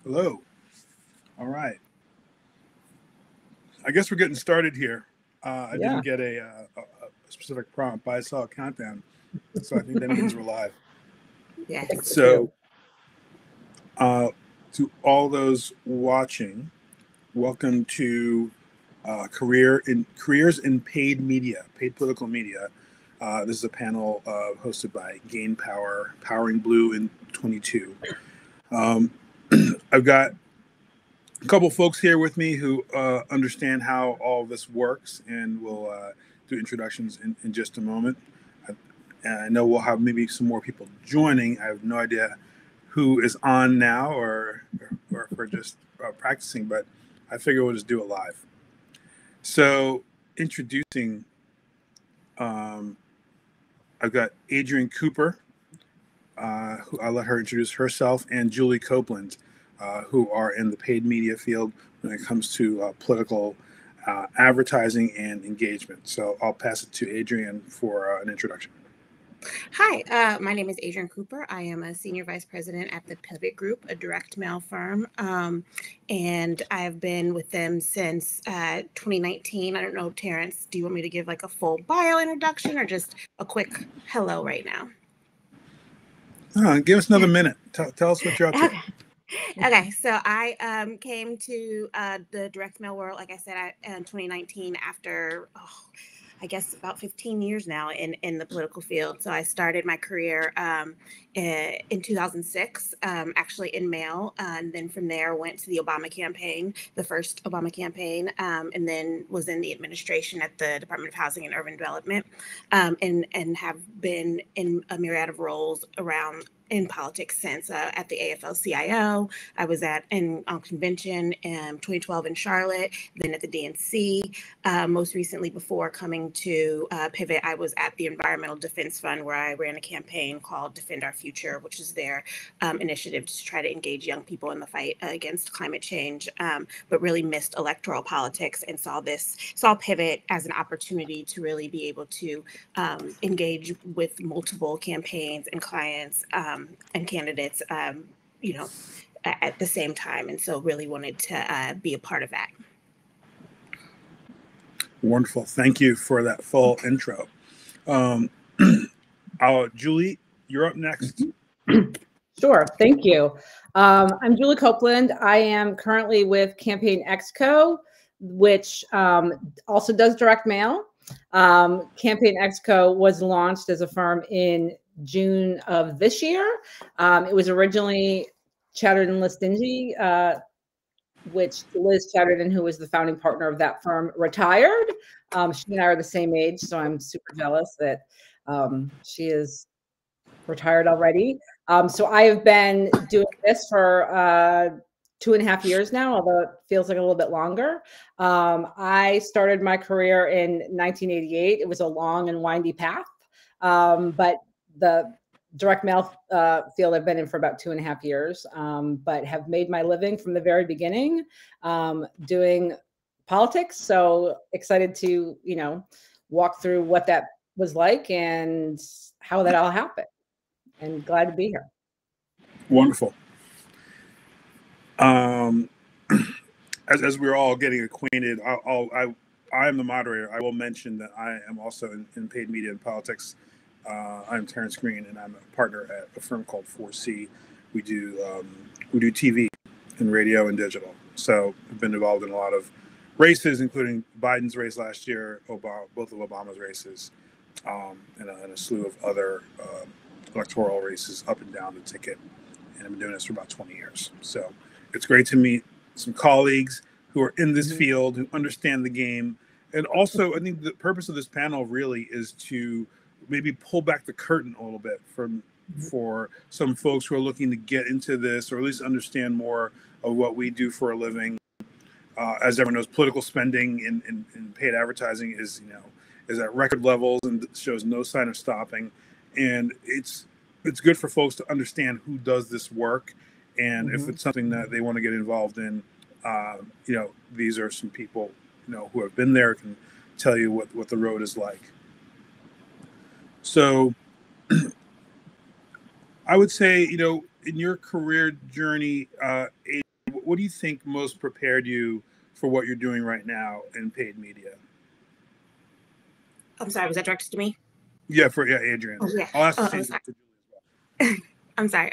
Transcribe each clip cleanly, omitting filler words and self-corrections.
Hello. All right. I guess we're getting started here. I didn't Yeah. get a specific prompt, but I saw a countdown, so I think that means we're live. Yes. So, uh, to all those watching, welcome to careers in paid media, paid political media. This is a panel hosted by Gain Power, Powering Blue in 22. I've got a couple folks here with me who understand how all of this works, and we'll do introductions in just a moment. I know we'll have maybe some more people joining. I have no idea who is on now or if we're just practicing, but I figure we'll just do it live. So, introducing, um, I've got Adrienne Cooper, who I'll let her introduce herself, and Julie Copeland, who are in the paid media field when it comes to political advertising and engagement. So I'll pass it to Adrienne for an introduction. Hi, my name is Adrienne Cooper. I am a senior vice president at the Pivot Group, a direct mail firm, and I've been with them since 2019. I don't know, Terence, do you want me to give like a full bio introduction or just a quick hello right now? Give us another minute. Tell us what you're up to. Okay, so I came to the direct mail world, like I said, in 2019 after, I guess, about 15 years now in the political field. So I started my career in 2006, actually in mail. And then from there went to the Obama campaign, the first Obama campaign, and then was in the administration at the Department of Housing and Urban Development, and have been in a myriad of roles around in politics since at the AFL-CIO. I was on convention in 2012 in Charlotte, then at the DNC. Most recently, before coming to Pivot, I was at the Environmental Defense Fund, where I ran a campaign called Defend Our Future, which is their initiative to try to engage young people in the fight against climate change, but really missed electoral politics and saw Pivot as an opportunity to really be able to engage with multiple campaigns and clients and candidates, at the same time. And so really wanted to be a part of that. Wonderful. Thank you for that full intro. Julie, you're up next. Sure. Thank you. I'm Julie Copeland. I am currently with Campaign Exco, which also does direct mail. Campaign Exco was launched as a firm in June of this year. It was originally Chatterton Listingy, which Liz Chatterton, who was the founding partner of that firm, retired. She and I are the same age, so I'm super jealous that she is retired already. So I have been doing this for 2.5 years now, although it feels like a little bit longer. I started my career in 1988. It was a long and windy path, but the direct mail field I've been in for about 2.5 years, but have made my living from the very beginning doing politics. So excited to, walk through what that was like and how that all happened. And glad to be here. Wonderful. As we're all getting acquainted, I am the moderator. I will mention that I am also in paid media and politics. I'm Terence Green, and I'm a partner at a firm called 4C. We do TV and radio and digital. So I've been involved in a lot of races, including Biden's race last year, both of Obama's races, and a slew of other electoral races up and down the ticket. And I've been doing this for about 20 years. So it's great to meet some colleagues who are in this field, who understand the game. And also, I think the purpose of this panel really is to maybe pull back the curtain a little bit for some folks who are looking to get into this, or at least understand more of what we do for a living. As everyone knows, political spending in paid advertising is at record levels and shows no sign of stopping. And it's good for folks to understand who does this work, and if it's something that they want to get involved in, these are some people who have been there, can tell you what the road is like. So I would say, in your career journey, what do you think most prepared you for what you're doing right now in paid media? I'm sorry, was that directed to me? Yeah, Adrian. Oh, yeah. I'll ask the same thing to Julie as well. I'm sorry.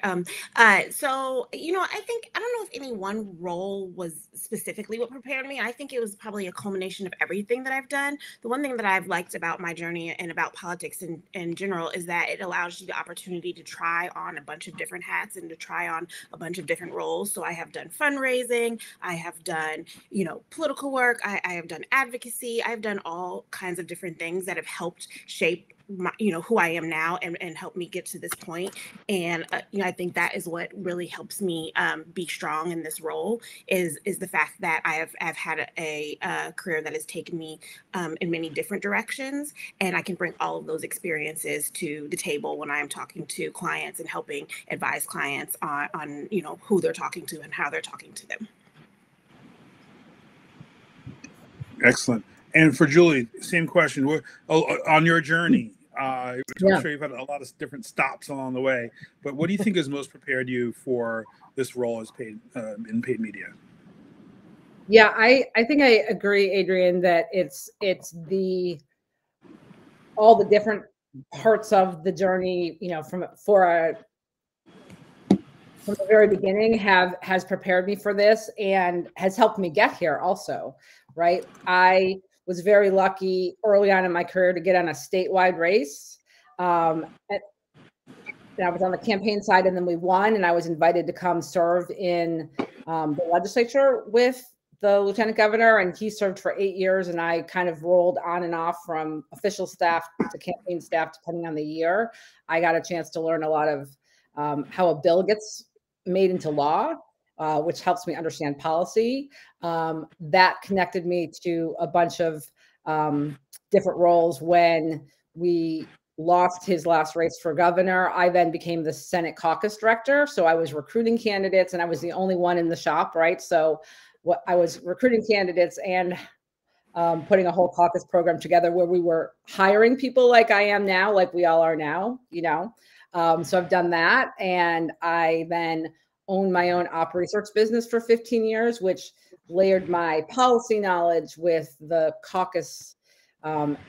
So, I think, I don't know if any one role was specifically what prepared me. I think it was probably a culmination of everything that I've done. The one thing that I've liked about my journey and about politics in general is that it allows you the opportunity to try on a bunch of different hats and to try on a bunch of different roles. So I have done fundraising, I have done, political work, I have done advocacy, I've done all kinds of different things that have helped shape who I am now and help me get to this point. And, I think that is what really helps me be strong in this role is the fact that I've had a career that has taken me in many different directions. And I can bring all of those experiences to the table when I'm talking to clients and helping advise clients on who they're talking to and how they're talking to them. Excellent. And for Julie, same question. On your journey, I'm sure you've had a lot of different stops along the way, but what do you think has most prepared you for this role as in paid media? Yeah, I think I agree, Adrian, that it's all the different parts of the journey, from the very beginning has prepared me for this and has helped me get here also, right? I was very lucky early on in my career to get on a statewide race. I was on the campaign side, and then we won, and I was invited to come serve in the legislature with the lieutenant governor, and he served for 8 years, and I kind of rolled on and off from official staff to campaign staff, depending on the year. I got a chance to learn a lot of how a bill gets made into law, which helps me understand policy. That connected me to a bunch of different roles. When we lost his last race for governor, I then became the Senate caucus director. So I was recruiting candidates, and I was the only one in the shop, right? So I was recruiting candidates and putting a whole caucus program together where we were hiring people like I am now, like we all are now, So I've done that. And I then owned my own op research business for 15 years, which layered my policy knowledge with the caucus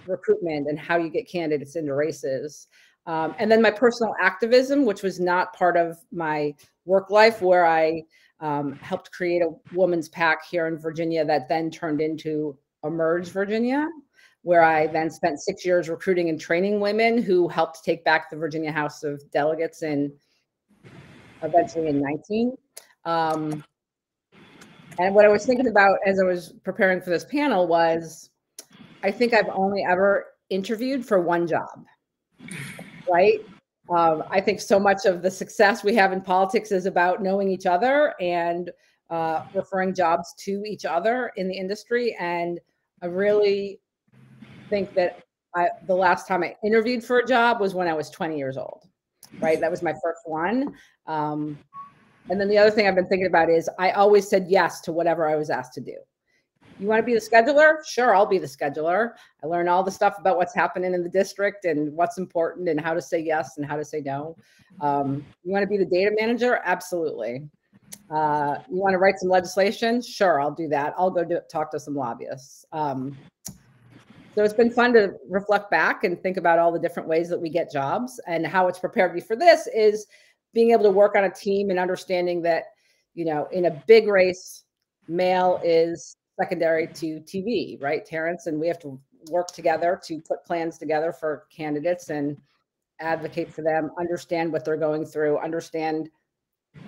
recruitment and how you get candidates into races. And then my personal activism, which was not part of my work life, where I helped create a women's PAC here in Virginia that then turned into Emerge Virginia, where I then spent 6 years recruiting and training women who helped take back the Virginia House of Delegates eventually in 19. And what I was thinking about as I was preparing for this panel was, I think I've only ever interviewed for one job, right? I think so much of the success we have in politics is about knowing each other and referring jobs to each other in the industry. And I really think that the last time I interviewed for a job was when I was 20 years old, right? That was my first one. And then the other thing I've been thinking about is I always said yes to whatever I was asked to do. You want to be the scheduler? Sure, I'll be the scheduler. I learn all the stuff about what's happening in the district and what's important and how to say yes and how to say no. You want to be the data manager? Absolutely. You want to write some legislation? Sure, I'll do that. I'll go talk to some lobbyists. So it's been fun to reflect back and think about all the different ways that we get jobs, and how it's prepared me for this is being able to work on a team and understanding that, in a big race, male is secondary to TV, right, Terence? And we have to work together to put plans together for candidates and advocate for them, understand what they're going through, understand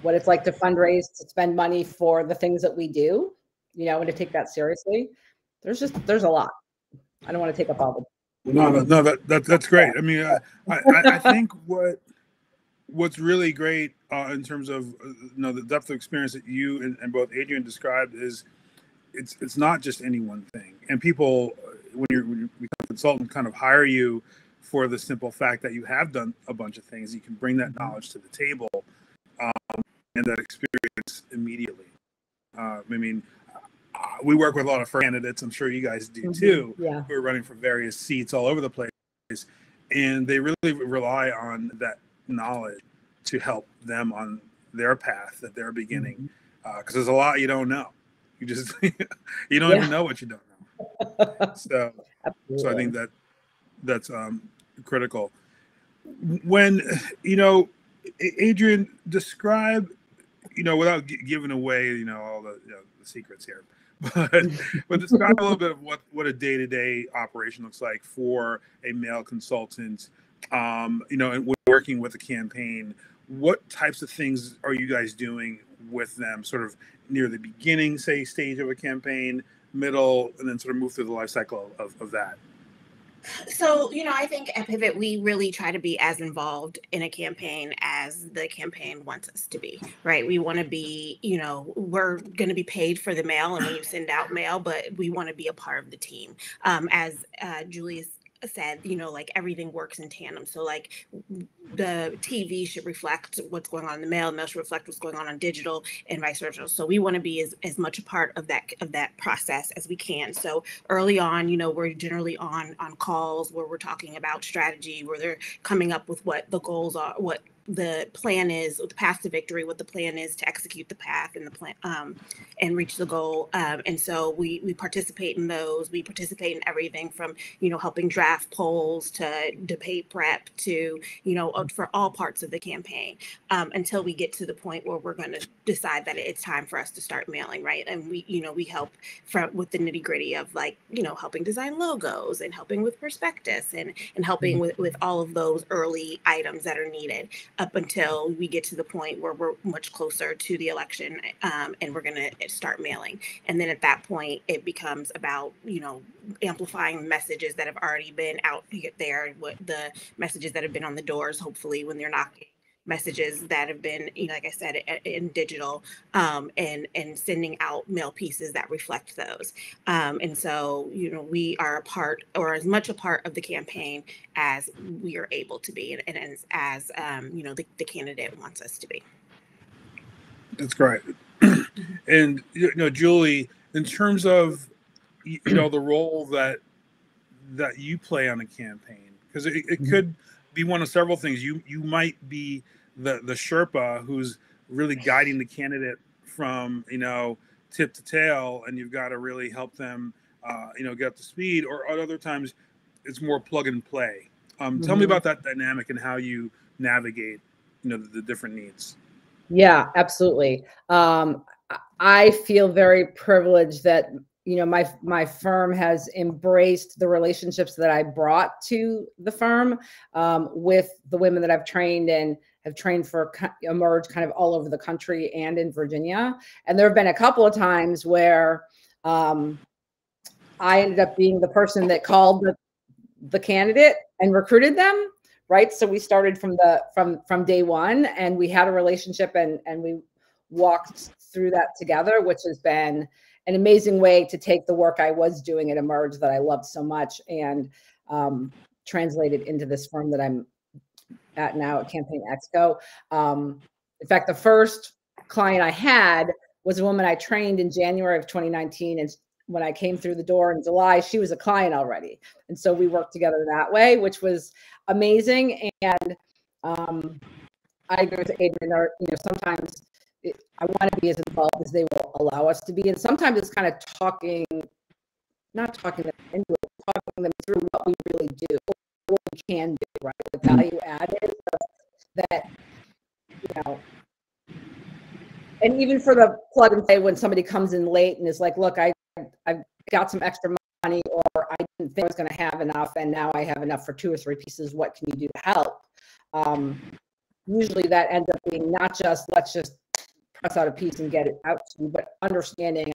what it's like to fundraise, to spend money for the things that we do, and to take that seriously. There's a lot. I don't want to take up all the. No, that's great. I mean, I think what's really great in terms of the depth of experience that you and both Adrian described is it's not just any one thing. And people, when you become a consultant, kind of hire you for the simple fact that you have done a bunch of things. You can bring that knowledge to the table and that experience immediately. We work with a lot of candidates. I'm sure you guys do too. Yeah. Who are running for various seats all over the place, and they really rely on that knowledge to help them on their path that they're beginning. because there's a lot you don't know. You just you don't even know what you don't know. So I think that's critical. When Adrian, describe, without giving away all the secrets here, but describe a little bit of what a day-to-day operation looks like for a male consultant. And when working with a campaign, what types of things are you guys doing with them, sort of near the beginning, say, stage of a campaign, middle, and then sort of move through the life cycle of that? So, I think at Pivot, we really try to be as involved in a campaign as the campaign wants us to be, right? We want to be, we're going to be paid for the mail and when you send out mail, but we want to be a part of the team. As Julius said, like everything works in tandem. So like the TV should reflect what's going on in the mail should reflect what's going on digital and vice versa. So we want to be as much a part of that process as we can. So early on, we're generally on calls where we're talking about strategy, where they're coming up with what the goals are, what the plan is, the path to victory, what the plan is to execute the path and the plan and reach the goal. And so we participate in those. We participate in everything from, helping draft polls to debate prep to, for all parts of the campaign until we get to the point where we're going to decide that it's time for us to start mailing, right? And we help with the nitty gritty of like, helping design logos and helping with prospectus and helping with all of those early items that are needed up until we get to the point where we're much closer to the election and we're going to start mailing. And then at that point, it becomes about, amplifying messages that have already been out there, what the messages that have been on the doors, hopefully when they're knocking, messages that have been, like I said, in digital and sending out mail pieces that reflect those. And so, we are a part or as much a part of the campaign as we are able to be and as the candidate wants us to be. That's great. And, Julie, in terms of, the role that you play on a campaign, because it could be one of several things. You might be the Sherpa who's really guiding the candidate from tip to tail, and you've got to really help them get up to speed. Or at other times, it's more plug and play. Tell me about that dynamic and how you navigate the different needs. Yeah, absolutely. I feel very privileged that my firm has embraced the relationships that I brought to the firm with the women that I've trained and have trained for Emerge kind of all over the country and in Virginia. And there have been a couple of times where I ended up being the person that called the candidate and recruited them. Right. So we started from day one and we had a relationship and we walked through that together, which has been an amazing way to take the work I was doing at Emerge that I loved so much and translate it into this firm that I'm at now at Campaign Exco. In fact, the first client I had was a woman I trained in January of 2019. And when I came through the door in July, she was a client already. And so we worked together that way, which was amazing. And I agree with Adrian, sometimes I want to be as involved as they will allow us to be. And sometimes it's kind of not talking them into it, talking them through what we really do, what we can do, right? The value added that, and even for the plug and play when somebody comes in late and is like, look, I've got some extra money or I didn't think I was going to have enough and now I have enough for 2 or 3 pieces. What can you do to help? Usually that ends up being not just, let's just press out a piece and get it out to you, but understanding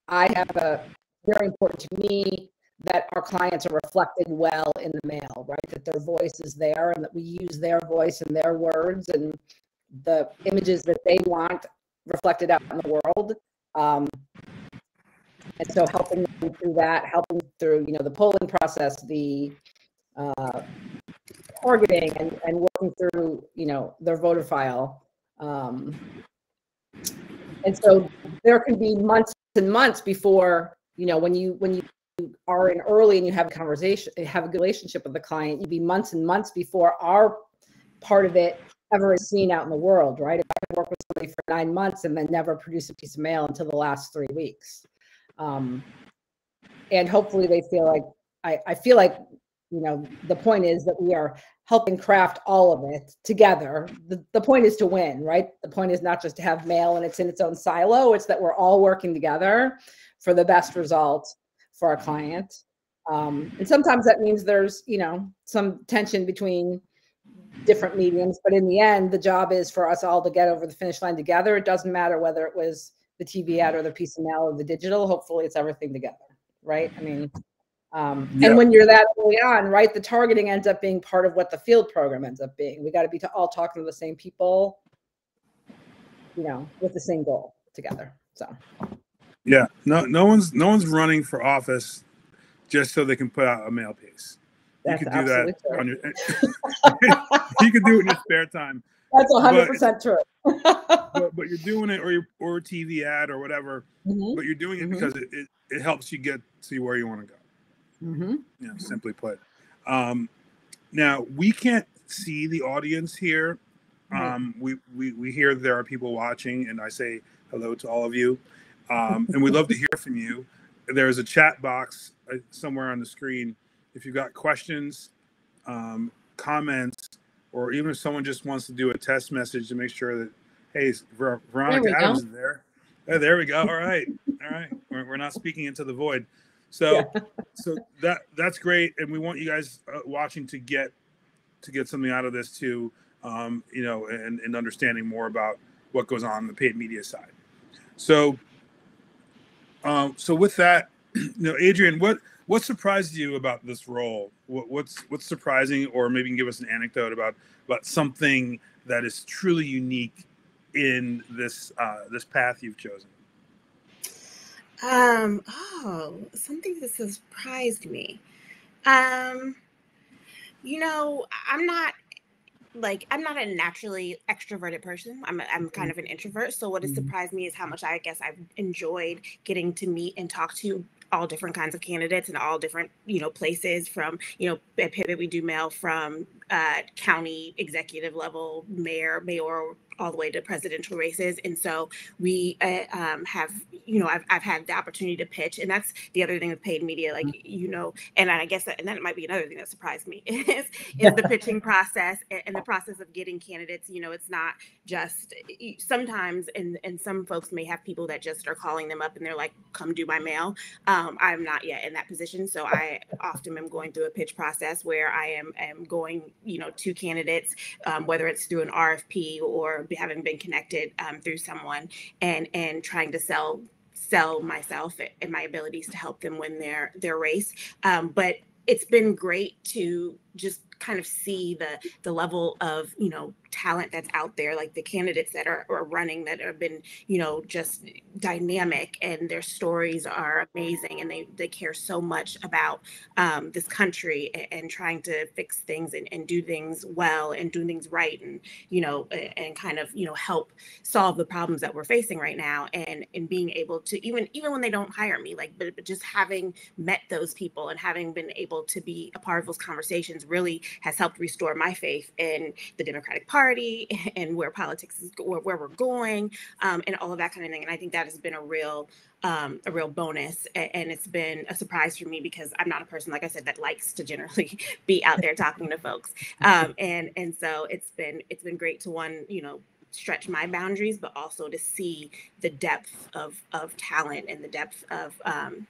I have very important to me that our clients are reflected well in the mail, right? That their voice is there and that we use their voice and their words and the images that they want reflected out in the world. And so helping them through that, helping through, the polling process, the targeting and working through, their voter file. And so there can be months and months before, when you are in early and you have a conversation, have a good relationship with the client, you'd be months and months before our part of it ever seen out in the world, right? If I work with somebody for 9 months and then never produce a piece of mail until the last 3 weeks. And hopefully they feel like, I feel like, you know, the point is that we are helping craft all of it together. The point is to win, right? The point is not just to have mail and it's in its own silo. It's that we're all working together for the best result for our client. And sometimes that means there's, you know, some tension between different mediums, but in the end, the job is for us all to get over the finish line together. It doesn't matter whether it was the TV ad or the piece of mail or the digital. Hopefully it's everything together, right? I mean, and when you're that early on, right, the targeting ends up being part of what the field program ends up being. We got to be all talking to the same people, you know, with the same goal together. So, yeah, no one's running for office just so they can put out a mail piece. You could do that on your. You could do it in your spare time. That's 100% true. but you're doing it, or a TV ad or whatever. But you're doing it because it helps you get to where you want to go. You know, simply put. Now we can't see the audience here. We hear there are people watching, and I say hello to all of you. And we'd love to hear from you. There's a chat box somewhere on the screen. If you've got questions, comments, or even if someone just wants to do a test message to make sure that, hey, Veronica Adams is there. Oh, there we go. All right. We're not speaking into the void. So, so that's great, and we want you guys watching to get something out of this too, you know, and understanding more about what goes on the paid media side. So, so with that, you know, Adrian, what surprised you about this role? What's surprising, or maybe you can give us an anecdote about something that is truly unique in this this path you've chosen? Something that surprised me. You know, I'm not a naturally extroverted person. I'm kind of an introvert. So what has surprised me is how much I guess I've enjoyed getting to meet and talk to all different kinds of candidates in all different, you know, places. From, you know, at Pivot we do mail from county executive level, mayor, all the way to presidential races. And so we have, you know, I've had the opportunity to pitch. And that's the other thing with paid media, like, you know, and I guess that might be another thing that surprised me is the pitching process and the process of getting candidates. You know, it's not just sometimes, and some folks may have people that just are calling them up and they're like, come do my mail. I'm not yet in that position. So I often am going through a pitch process where I am going, you know, to candidates, whether it's through an RFP or having been connected through someone, and trying to sell myself and my abilities to help them win their race. But it's been great to just kind of see the level of, you know, talent that's out there, like the candidates that are running that have been, you know, just dynamic, and their stories are amazing, and they care so much about this country and trying to fix things and do things well and do things right, and, you know, and kind of, you know, help solve the problems that we're facing right now, and being able to, even when they don't hire me, like, but just having met those people and having been able to be a part of those conversations really has helped restore my faith in the Democratic Party and where politics is, where we're going, and all of that kind of thing. And I think that has been a real bonus. And it's been a surprise for me, because I'm not a person, like I said, that likes to generally be out there talking to folks. And so it's been great to, one, you know, stretch my boundaries, but also to see the depth of talent and the depth of,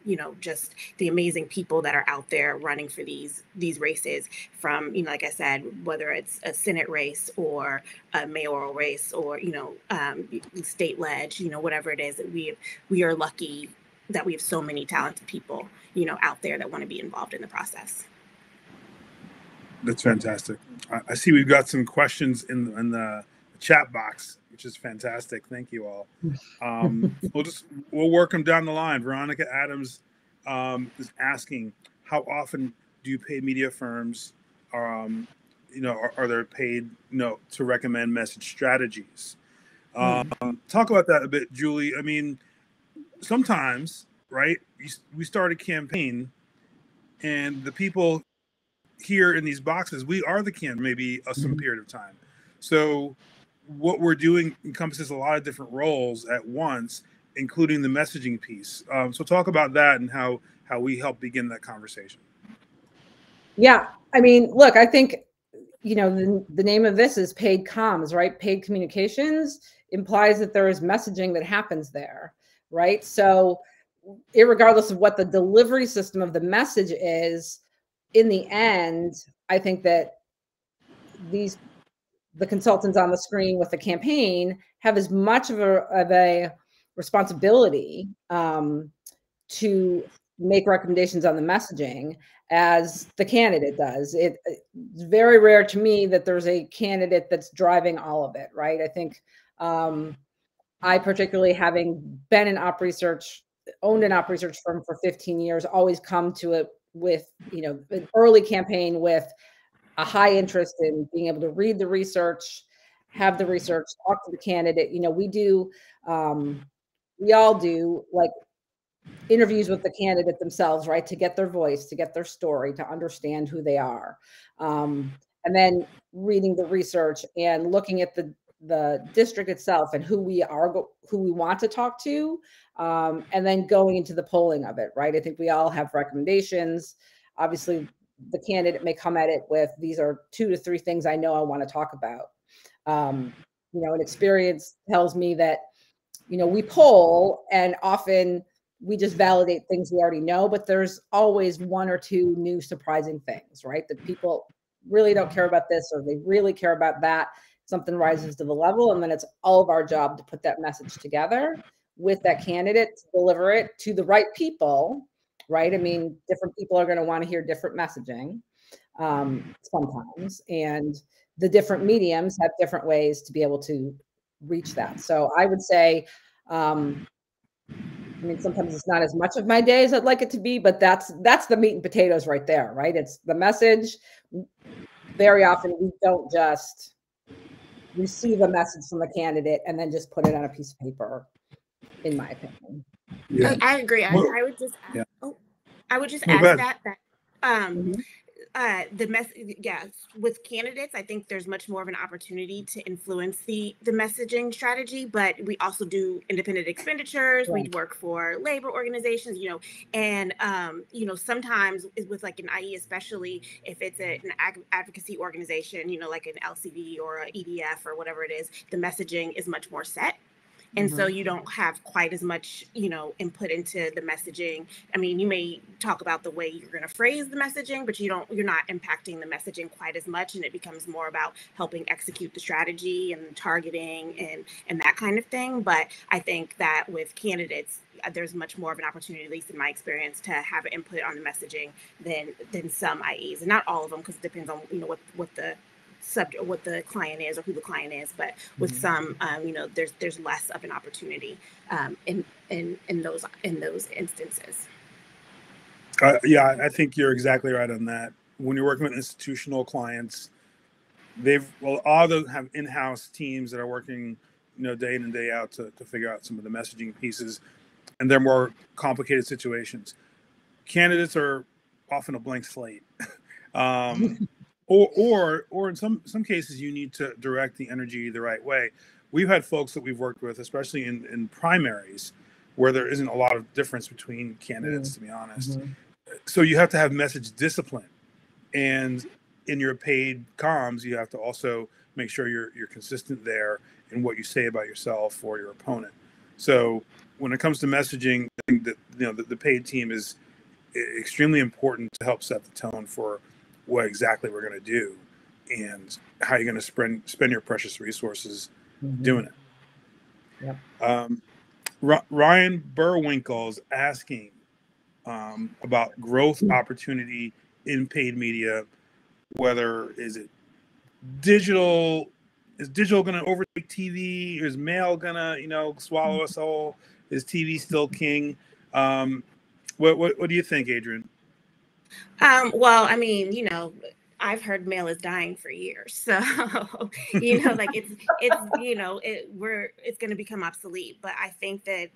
you know, just the amazing people that are out there running for these races, from, you know, like I said, whether it's a Senate race or a mayoral race or, you know, state ledge, you know, whatever it is, that we are lucky that we have so many talented people, you know, out there that want to be involved in the process. That's fantastic. I see we've got some questions in the chat box, which is fantastic. Thank you all. We'll work them down the line. Veronica Adams is asking, how often do paid media firms, you know, are there paid, you know, to recommend message strategies? Talk about that a bit, Julie. I mean, sometimes, right, we start a campaign, and the people here in these boxes, we are the campaign, maybe some period of time. So what we're doing encompasses a lot of different roles at once, including the messaging piece. So talk about that and how we help begin that conversation. Yeah, I mean, look, I think, the name of this is paid comms, right? Paid communications implies that there is messaging that happens there, right? So irregardless of what the delivery system of the message is, in the end, I think that the consultants on the screen with the campaign have as much of a responsibility to make recommendations on the messaging as the candidate does. It's very rare to me that there's a candidate that's driving all of it, right? I think I particularly, having been in op research, owned an op research firm for 15 years, always come to it with, an early campaign with a high interest in being able to read the research, have the research, talk to the candidate. We all do like interviews with the candidate themselves, right? To get their voice, to get their story, to understand who they are. And then reading the research and looking at the district itself and who we want to talk to, and then going into the polling of it, right? I think we all have recommendations. Obviously, the candidate may come at it with, these are 2 to 3 things I know I want to talk about. An experience tells me that, we poll and often we just validate things we already know, but there's always 1 or 2 new surprising things, right? That people really don't care about this, or they really care about that. Something rises to the level, and then it's all of our job to put that message together with that candidate, to deliver it to the right people, right? I mean, different people are going to want to hear different messaging sometimes, and the different mediums have different ways to be able to reach that. So I would say, sometimes it's not as much of my day as I'd like it to be, but that's the meat and potatoes right there, right? It's the message. Very often we don't just receive a message from a candidate and then just put it on a piece of paper, in my opinion. Yeah. I agree. I would just add that with candidates, I think there's much more of an opportunity to influence the messaging strategy, but we also do independent expenditures. Right. We work for labor organizations, and sometimes with like an IE, especially if it's an advocacy organization, like an LCD or a EDF or whatever it is, the messaging is much more set. And so you don't have quite as much, input into the messaging. I mean, you may talk about the way you're going to phrase the messaging, but you're not impacting the messaging quite as much. And it becomes more about helping execute the strategy and targeting and that kind of thing. But I think that with candidates, there's much more of an opportunity, at least in my experience, to have input on the messaging than some IEs, and not all of them, because it depends on, what the subject, what the client is or who the client is, but with some, there's less of an opportunity in those instances. I think you're exactly right on that. When you're working with institutional clients, all of them have in-house teams that are working, day in and day out to figure out some of the messaging pieces, and they're more complicated situations. Candidates are often a blank slate. Or in some cases, you need to direct the energy the right way. We've had folks that we've worked with, especially in primaries, where there isn't a lot of difference between candidates, to be honest. So you have to have message discipline. And in your paid comms, you have to also make sure you're consistent there in what you say about yourself or your opponent. So when it comes to messaging, I think that the paid team is extremely important to help set the tone for what exactly we're going to do and how you're going to spend your precious resources doing it. Yep. Ryan Burwinkle's asking about growth opportunity in paid media. Whether is digital going to overtake TV? Is mail going to swallow us all? Is TV still king? What do you think, Adrian? Well, I mean, I've heard mail is dying for years. So, like it's going to become obsolete. But I think that,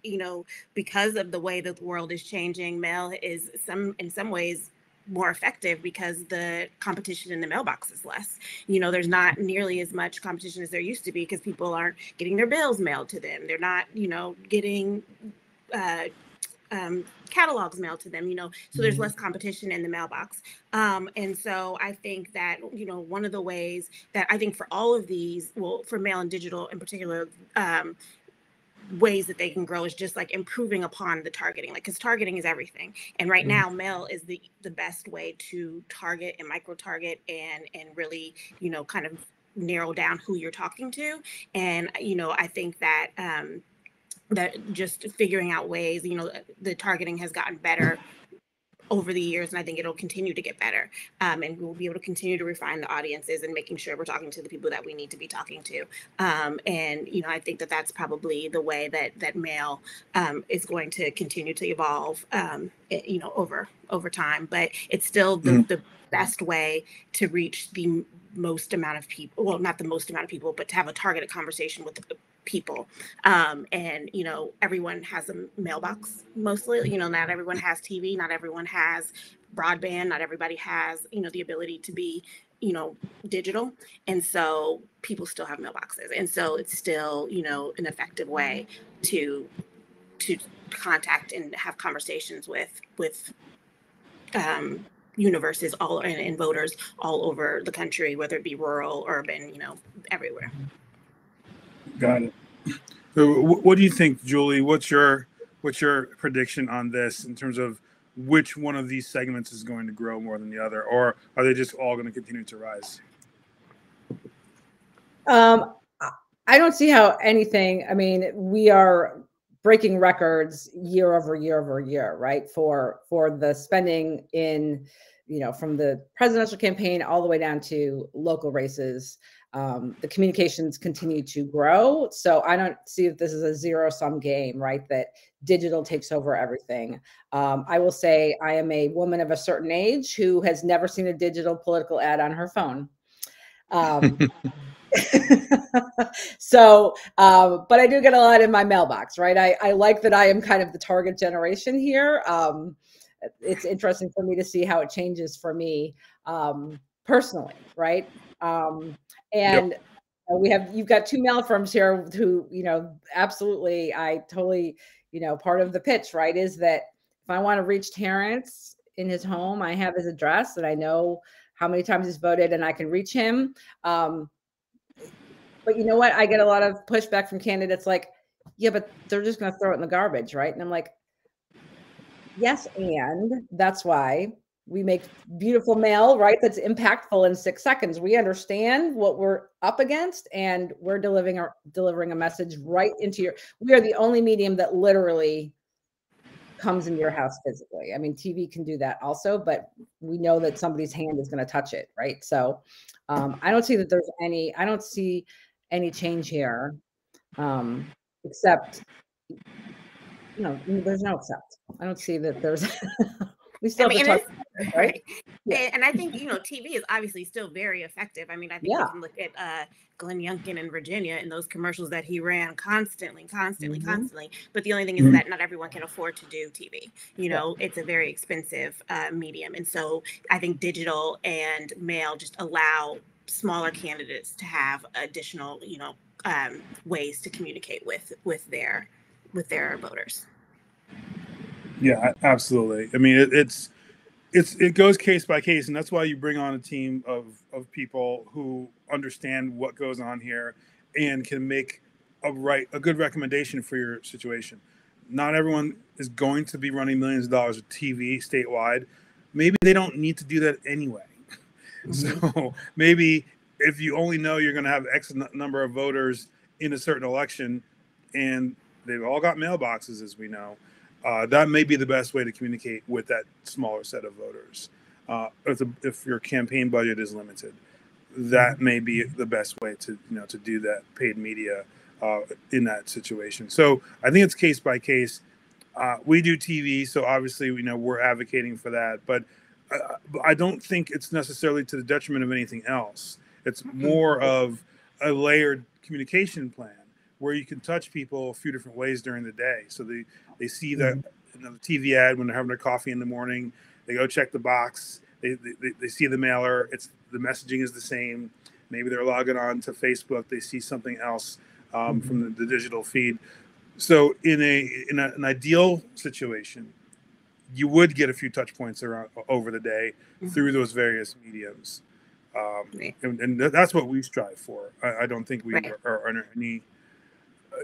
because of the way that the world is changing, mail is in some ways more effective because the competition in the mailbox is less. There's not nearly as much competition as there used to be because people aren't getting their bills mailed to them. They're not, getting catalogs mailed to them, so there's less competition in the mailbox. And so I think that, one of the ways that I think for all of these, well, for mail and digital in particular, ways that they can grow is just like improving upon the targeting, like, because targeting is everything. And right now mail is the best way to target and micro target and really, kind of narrow down who you're talking to. And, I think that, that just figuring out ways, the targeting has gotten better over the years, and I think it'll continue to get better. And we'll be able to continue to refine the audiences and making sure we're talking to the people that we need to be talking to. And, I think that that's probably the way that mail is going to continue to evolve, over time. But it's still the best way to reach the most amount of people. Well, not the most amount of people, but to have a targeted conversation with the people. And, everyone has a mailbox mostly, not everyone has TV, not everyone has broadband, not everybody has, the ability to be, digital. And so people still have mailboxes. And so it's still, an effective way to contact and have conversations with universes and voters all over the country, whether it be rural, urban, everywhere. Got it. So what do you think, Julie? What's your prediction on this in terms of which one of these segments is going to grow more than the other, or are they just all going to continue to rise? I don't see how anything. I mean, we are breaking records year over year over year, right? For the spending in, from the presidential campaign all the way down to local races. The communications continue to grow. So I don't see that this is a zero-sum game, right? That digital takes over everything. I will say I am a woman of a certain age who has never seen a digital political ad on her phone. So, but I do get a lot in my mailbox, right? I like that I am kind of the target generation here. It's interesting for me to see how it changes for me personally, right? And you've got two mail firms here who, absolutely, I totally, part of the pitch, right, is that if I want to reach Terrence in his home, I have his address and I know how many times he's voted and I can reach him. But you know what? I get a lot of pushback from candidates like, yeah, but they're just going to throw it in the garbage, right? And I'm like, yes, and that's why we make beautiful mail, right? That's impactful in 6 seconds. We understand what we're up against, and we're delivering a message right into we are the only medium that literally comes into your house physically. I mean, TV can do that also, but we know that somebody's hand is going to touch it, right? So I don't see that I don't see any change here, except, there's no except. I don't see that there's, we still have to talk, right? Yeah. And I think, TV is obviously still very effective. I mean, I think you can look at Glenn Youngkin in Virginia and those commercials that he ran constantly. But the only thing is that not everyone can afford to do TV. It's a very expensive medium. And so I think digital and mail just allow smaller candidates to have additional, ways to communicate with their voters. Yeah, absolutely. I mean, it goes case by case, and that's why you bring on a team of people who understand what goes on here and can make a good recommendation for your situation. Not everyone is going to be running millions of dollars of TV statewide. Maybe they don't need to do that anyway. So maybe if you only know you're going to have X number of voters in a certain election, and they've all got mailboxes, as we know, that may be the best way to communicate with that smaller set of voters. If your campaign budget is limited, that may be the best way to do that paid media in that situation. So I think it's case by case. We do TV, so obviously we're advocating for that, but I don't think it's necessarily to the detriment of anything else. It's more of a layered communication plan where you can touch people a few different ways during the day. So they see the TV ad when they're having their coffee in the morning. They go check the box. They see the mailer. The messaging is the same. Maybe they're logging on to Facebook. They see something else from the digital feed. So in an ideal situation, you would get a few touch points over the day through those various mediums. And that's what we strive for. I don't think we are under any,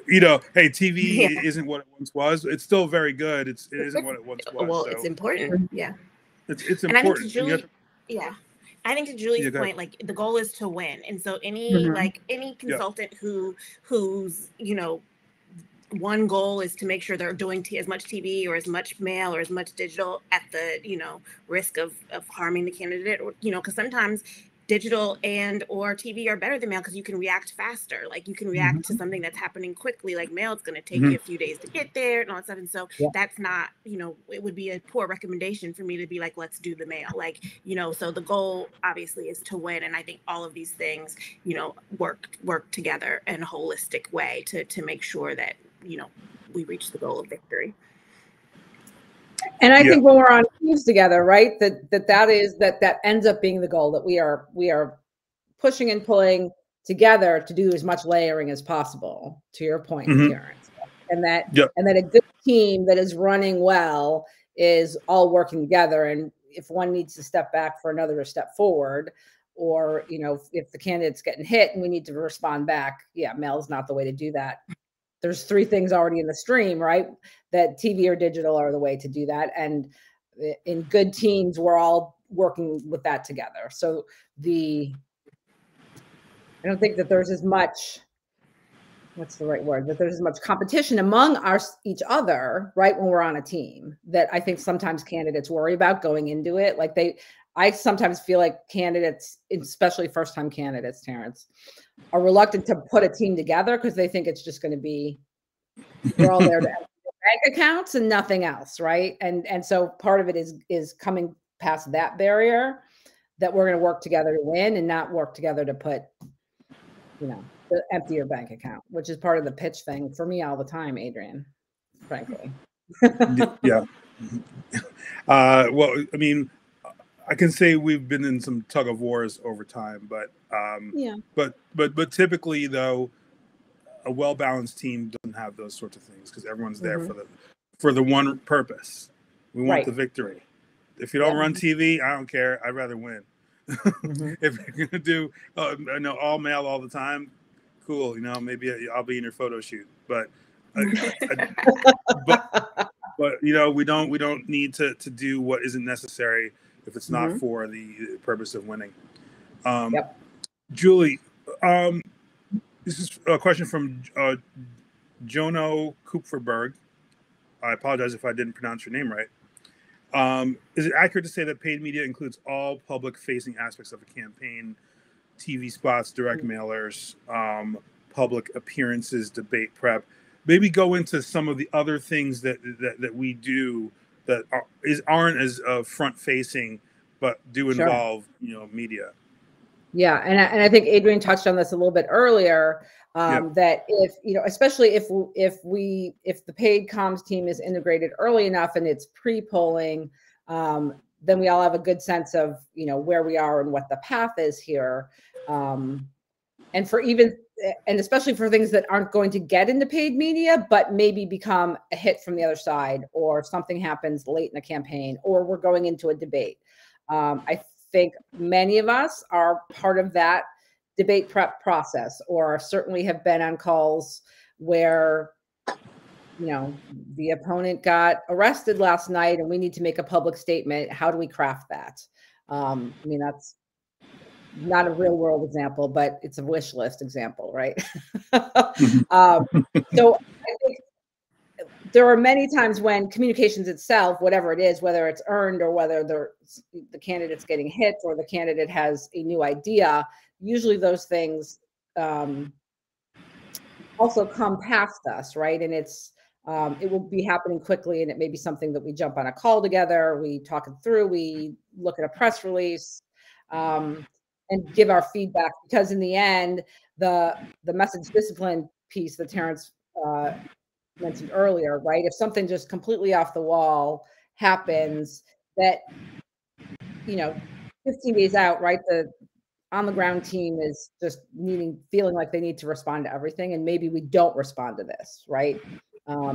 hey, TV isn't what it once was. It's still very good. It isn't what it once was. Well, so it's important. Yeah. It's important. And I think to Julie, I think to Julie's point, like the goal is to win. And so any consultant who's, one goal is to make sure they're doing as much TV or as much mail or as much digital at the, risk of harming the candidate, or, because sometimes digital and or TV are better than mail because you can react faster. Like you can react to something that's happening quickly, like mail, it's going to take you a few days to get there and all that stuff. And so that's not, it would be a poor recommendation for me to be like, let's do the mail. Like, so the goal obviously is to win. And I think all of these things, work together in a holistic way to make sure that, we reach the goal of victory. And I think when we're on teams together, right, that ends up being the goal, that we are pushing and pulling together to do as much layering as possible, to your point, Terence. And that a good team that is running well is all working together. And if one needs to step back for another to step forward, or if the candidate's getting hit and we need to respond back, mail is not the way to do that. There's 3 things already in the stream, right? That TV or digital are the way to do that. And in good teams, we're all working with that together. So I don't think that there's as much, what's the right word? That there's as much competition among each other, right? When we're on a team, that I think sometimes candidates worry about going into it. Like I sometimes feel like candidates, especially first-time candidates, Terence, are reluctant to put a team together because they think it's just going to be, we're all there to empty bank accounts and nothing else, right? And so part of it is coming past that barrier, that we're going to work together to win and not work together to put, to empty your bank account, which is part of the pitch thing for me all the time, Adrian, frankly. Well, I mean, I can say we've been in some tug of wars over time, but typically though, a well-balanced team doesn't have those sorts of things because everyone's there for the one purpose. We want the victory. If you don't run TV, I don't care. I'd rather win. If you're gonna do all mail all the time, cool. Maybe I'll be in your photo shoot, but we don't need to do what isn't necessary if it's not for the purpose of winning. Julie, this is a question from Jono Kupferberg. I apologize if I didn't pronounce your name right. Is it accurate to say that paid media includes all public-facing aspects of a campaign, TV spots, direct mailers, public appearances, debate prep? Maybe go into some of the other things that we do that aren't as front-facing, but do involve media. Yeah, and I think Adrian touched on this a little bit earlier. That if especially if the paid comms team is integrated early enough and it's pre-polling, then we all have a good sense of where we are and what the path is here. And especially for things that aren't going to get into paid media, but maybe become a hit from the other side, or something happens late in the campaign, or we're going into a debate. I think many of us are part of that debate prep process, or certainly have been on calls where, the opponent got arrested last night and we need to make a public statement. How do we craft that? That's not a real world example, but it's a wish list example, right? So I think there are many times when communications itself, whatever it is, whether it's earned or whether the candidate's getting hit or the candidate has a new idea, usually those things also come past us, right? And it will be happening quickly, and it may be something that we jump on a call together, we talk it through, we look at a press release, and give our feedback, because in the end, the message discipline piece that Terence mentioned earlier, right? If something just completely off the wall happens, that, 15 days out, right, the on the ground team is just feeling like they need to respond to everything, and maybe we don't respond to this, right?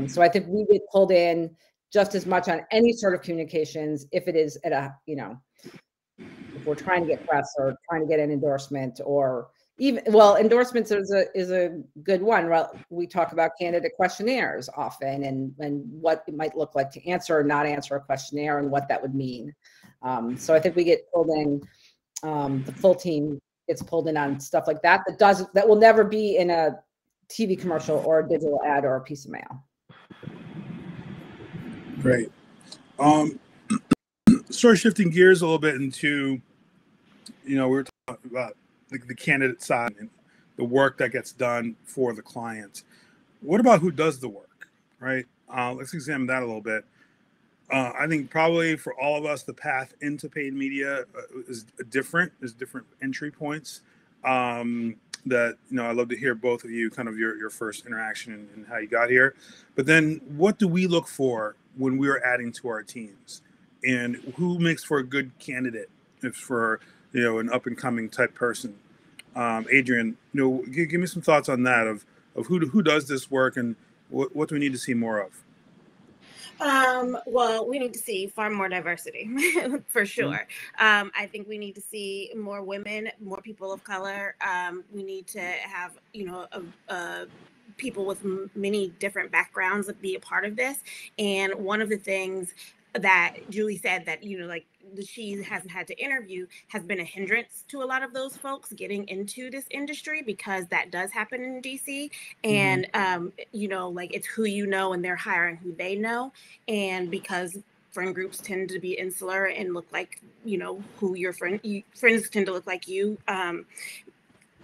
So I think we get pulled in just as much on any sort of communications if it is at a, if we're trying to get press or trying to get an endorsement, or even, well, endorsements is a good one, right? We talk about candidate questionnaires often, and what it might look like to answer or not answer a questionnaire and what that would mean. So I think we get pulled in, the full team gets pulled in on stuff like that that will never be in a TV commercial or a digital ad or a piece of mail. Great. Sort of shifting gears a little bit into, we were talking about the candidate side and the work that gets done for the client. What about who does the work, right? Let's examine that a little bit. I think probably for all of us, the path into paid media is different. There's different entry points. That I'd love to hear both of you, kind of your first interaction and how you got here. But then, what do we look for when we are adding to our teams, and who makes for a good candidate if for an up and coming type person? Adrian, give me some thoughts on that of who does this work, and what do we need to see more of? Well, we need to see far more diversity for sure. I think we need to see more women, more people of color. We need to have, people with many different backgrounds be a part of this. And one of the things that Julie said that, she hasn't had to interview has been a hindrance to a lot of those folks getting into this industry, because that does happen in DC. And, it's who and they're hiring who they know. And because friend groups tend to be insular and look like, who your friends tend to look like you,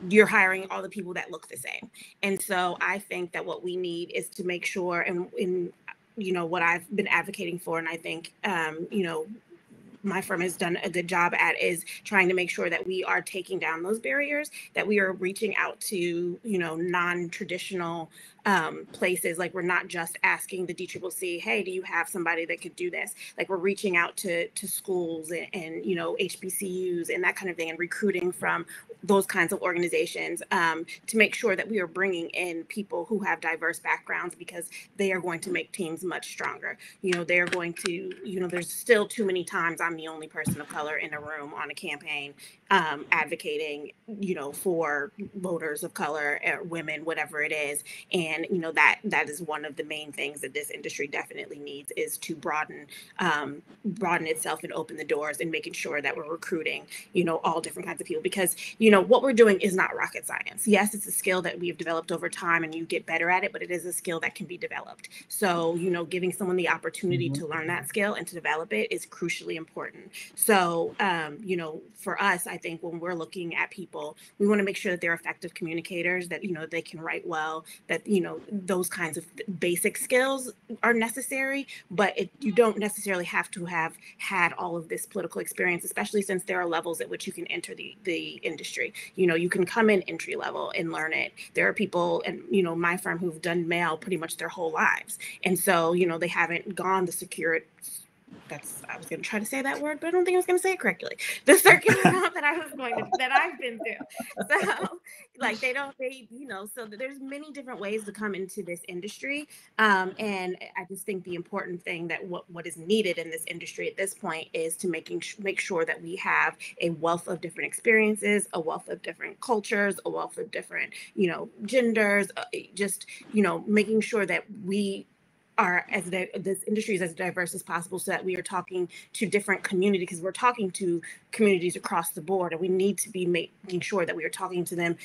you're hiring all the people that look the same. And so I think that what we need is to make sure, and what I've been advocating for, and I think, my firm has done a good job at, is trying to make sure that we are taking down those barriers, that we are reaching out to, non-traditional places. Like, we're not just asking the DCCC, hey, do you have somebody that could do this? Like, we're reaching out to schools and HBCUs and that kind of thing, and recruiting from those kinds of organizations, to make sure that we are bringing in people who have diverse backgrounds, because they are going to make teams much stronger. They are going to, there's still too many times I'm the only person of color in a room on a campaign, advocating, for voters of color, women, whatever it is. And, that is one of the main things that this industry definitely needs, is to broaden itself and open the doors, and making sure that we're recruiting, all different kinds of people, because, what we're doing is not rocket science. Yes, it's a skill that we've developed over time and you get better at it, but it is a skill that can be developed. So, giving someone the opportunity to learn that skill and to develop it is crucially important. So, for us, I think when we're looking at people, we want to make sure that they're effective communicators, that, they can write well, that, those kinds of basic skills are necessary, but you don't necessarily have to have had all of this political experience, especially since there are levels at which you can enter the industry. You can come in entry level and learn it. There are people, and, my firm, who've done mail pretty much their whole lives. And so, they haven't gone the secure, I was going to try to say that word, but I don't think I was going to say it correctly. The circular route that I've been through. So, so there's many different ways to come into this industry. And I just think the important thing that what is needed in this industry at this point is to make sure that we have a wealth of different experiences, a wealth of different cultures, a wealth of different, genders, making sure that we are, this industry is as diverse as possible, so that we are talking to different communities, because we're talking to communities across the board, and we need to be making sure that we are talking to them,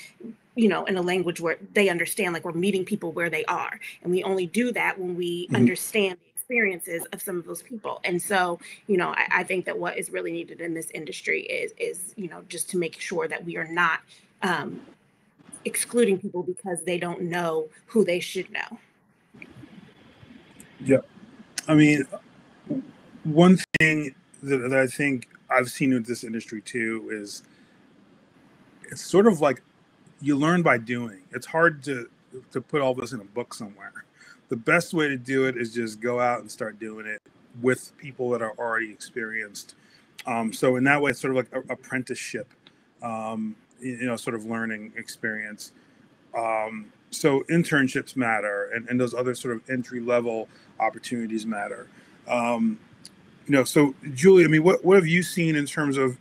in a language where they understand, like we're meeting people where they are. And we only do that when we understand the experiences of some of those people. And so, I think that what is really needed in this industry is just to make sure that we are not excluding people because they don't know who they should know. Yeah. I mean, one thing that I think I've seen with this industry too is it's sort of like you learn by doing. It's hard to put all this in a book somewhere. The best way to do it is just go out and start doing it with people that are already experienced. So in that way, it's sort of like an apprenticeship, sort of learning experience. So internships matter, and those other sort of entry level opportunities matter. So Julie, I mean, what have you seen in terms of,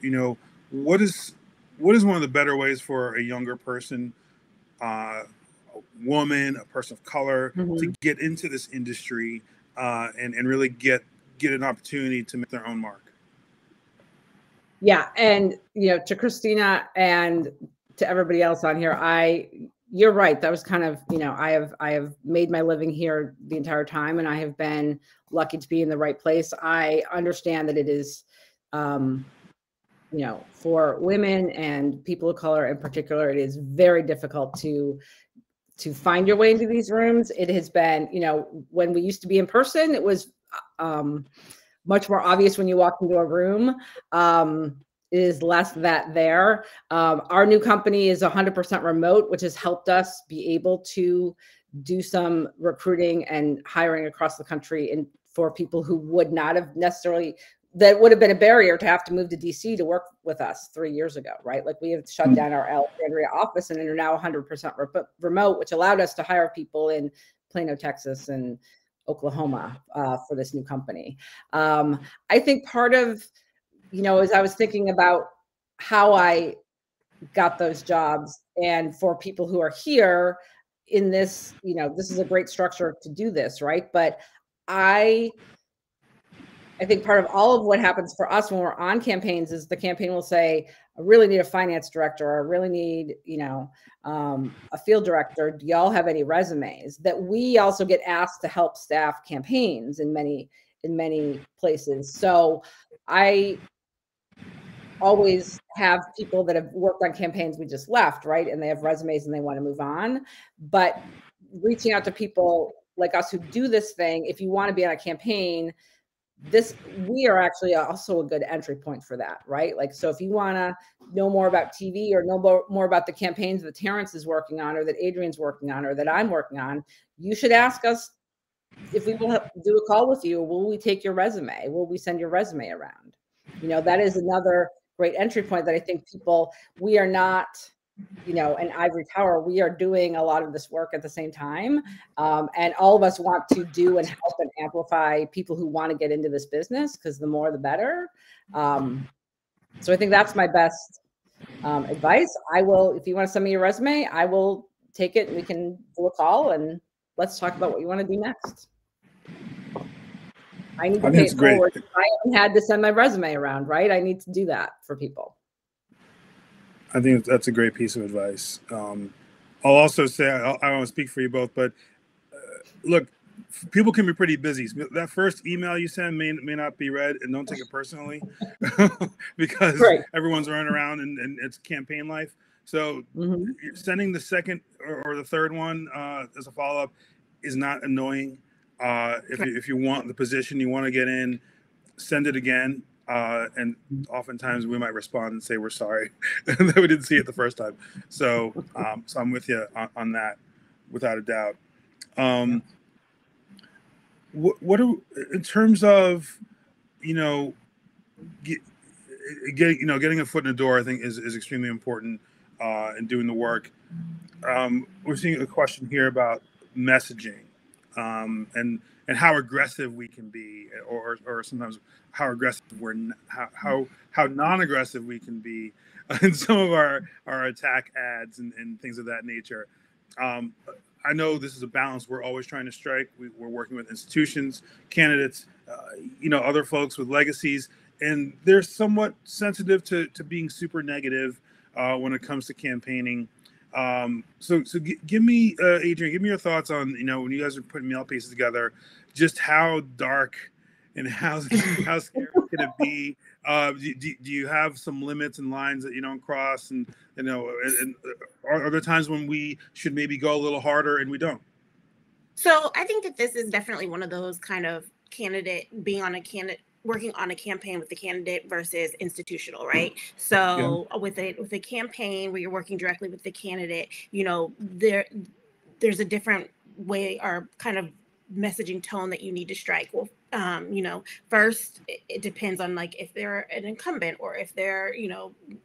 what is one of the better ways for a younger person, a woman, a person of color, to get into this industry and really get an opportunity to make their own mark? Yeah. And, to Christina and to everybody else on here, you're right. That was kind of, I have made my living here the entire time, and I have been lucky to be in the right place. I understand that it is, for women and people of color in particular, it is very difficult to find your way into these rooms. It has been, when we used to be in person, it was much more obvious when you walk into a room. It is less that there. Our new company is 100% remote, which has helped us be able to do some recruiting and hiring across the country, and for people who would not have necessarily, that would have been a barrier to have to move to DC to work with us 3 years ago, right? Like, we have shut down our Alexandria office and are now 100% remote, which allowed us to hire people in Plano, Texas, and Oklahoma for this new company. I think part of, as I was thinking about how I got those jobs, and for people who are here in this, this is a great structure to do this, right? But I think part of all of what happens for us when we're on campaigns is the campaign will say, I really need a finance director, or I really need, a field director. Do y'all have any resumes? That we also get asked to help staff campaigns in many places. So I always have people that have worked on campaigns we just left, right? And they have resumes and they want to move on. But reaching out to people like us who do this thing, if you want to be on a campaign, we are actually also a good entry point for that, right? Like, so if you want to know more about TV, or know more about the campaigns that Terence is working on, or that Adrian's working on, or that I'm working on, you should ask us if we will do a call with you. Will we take your resume? Will we send your resume around? That is another great entry point that I think we are not, an ivory tower. We are doing a lot of this work at the same time. And all of us want to do and help and amplify people who want to get into this business, because the more, the better. So I think that's my best advice. If you want to send me your resume, I will take it, and we can do a call, and let's talk about what you want to do next. I need to pay it forward. I haven't had to send my resume around, right? I need to do that for people. I think that's a great piece of advice. I'll also say, I don't want to speak for you both, but look, people can be pretty busy. That first email you send may not be read, and don't take it personally because everyone's running around and it's campaign life. So sending the second or the third one as a follow-up is not annoying. If you want the position, you want to get in, send it again. And oftentimes we might respond and say, we're sorry that we didn't see it the first time. So I'm with you on that, without a doubt. In terms of, getting a foot in the door, I think is extremely important in doing the work. We're seeing a question here about messaging and how aggressive we can be, or sometimes how aggressive how non-aggressive we can be in some of our attack ads and things of that nature. I know this is a balance we're always trying to strike. We're working with institutions, candidates, other folks with legacies, and they're somewhat sensitive to being super negative when it comes to campaigning. So give me, Adrian, give me your thoughts on, when you guys are putting mail pieces together, just how dark and how scary can it be? Do you have some limits and lines that you don't cross? And, are there times when we should maybe go a little harder and we don't? So I think that this is definitely one of those kind of working on a campaign with the candidate versus institutional, right? So with a campaign where you're working directly with the candidate, there's a different way or kind of messaging tone that you need to strike. Well, First, it depends on like if they're an incumbent or if they're,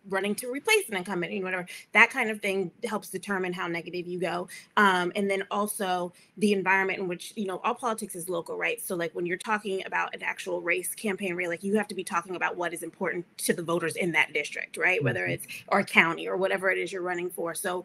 running to replace an incumbent, whatever. That kind of thing helps determine how negative you go. And then also the environment in which, all politics is local, right? So like when you're talking about an actual race campaign, like you have to be talking about what is important to the voters in that district, right? Whether it's or county or whatever it is you're running for. So,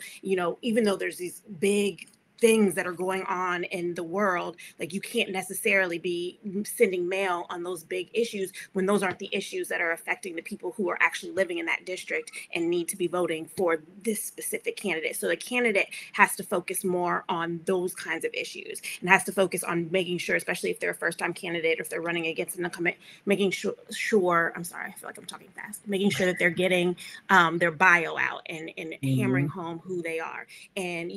even though there's these big things that are going on in the world, like you can't necessarily be sending mail on those big issues when those aren't the issues that are affecting the people who are actually living in that district and need to be voting for this specific candidate. So the candidate has to focus more on those kinds of issues and has to focus on making sure, especially if they're a first-time candidate or if they're running against an incumbent, making sure, I'm sorry, I feel like I'm talking fast, making sure that they're getting their bio out and hammering home who they are. And,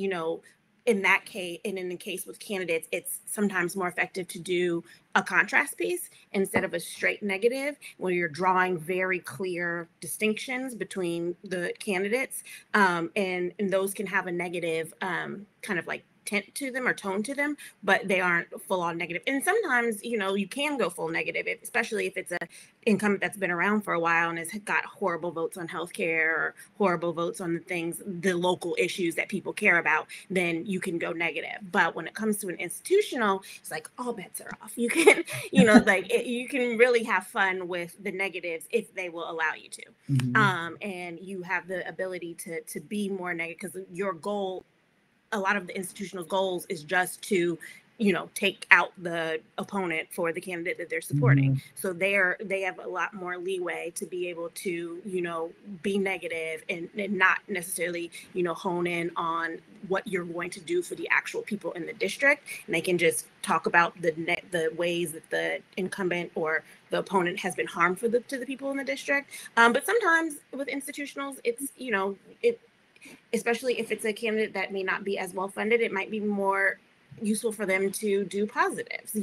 in that case, and in the case with candidates, it's sometimes more effective to do a contrast piece instead of a straight negative, where you're drawing very clear distinctions between the candidates. And those can have a negative kind of like tint to them or tone to them, but they aren't full on negative. And sometimes, you can go full negative, especially if it's a incumbent that's been around for a while and has got horrible votes on healthcare or horrible votes on the local issues that people care about, then you can go negative. But when it comes to an institutional, it's like all bets are off. You can, you can really have fun with the negatives if they will allow you to. And you have the ability to be more negative because your goal, a lot of the institutional goals is just to, take out the opponent for the candidate that they're supporting. So they have a lot more leeway to be able to, be negative and not necessarily, hone in on what you're going to do for the actual people in the district. And they can just talk about the ways that the incumbent or the opponent has been harmful to the people in the district. But sometimes with institutionals, it's, especially if it's a candidate that may not be as well funded, it might be more useful for them to do positives,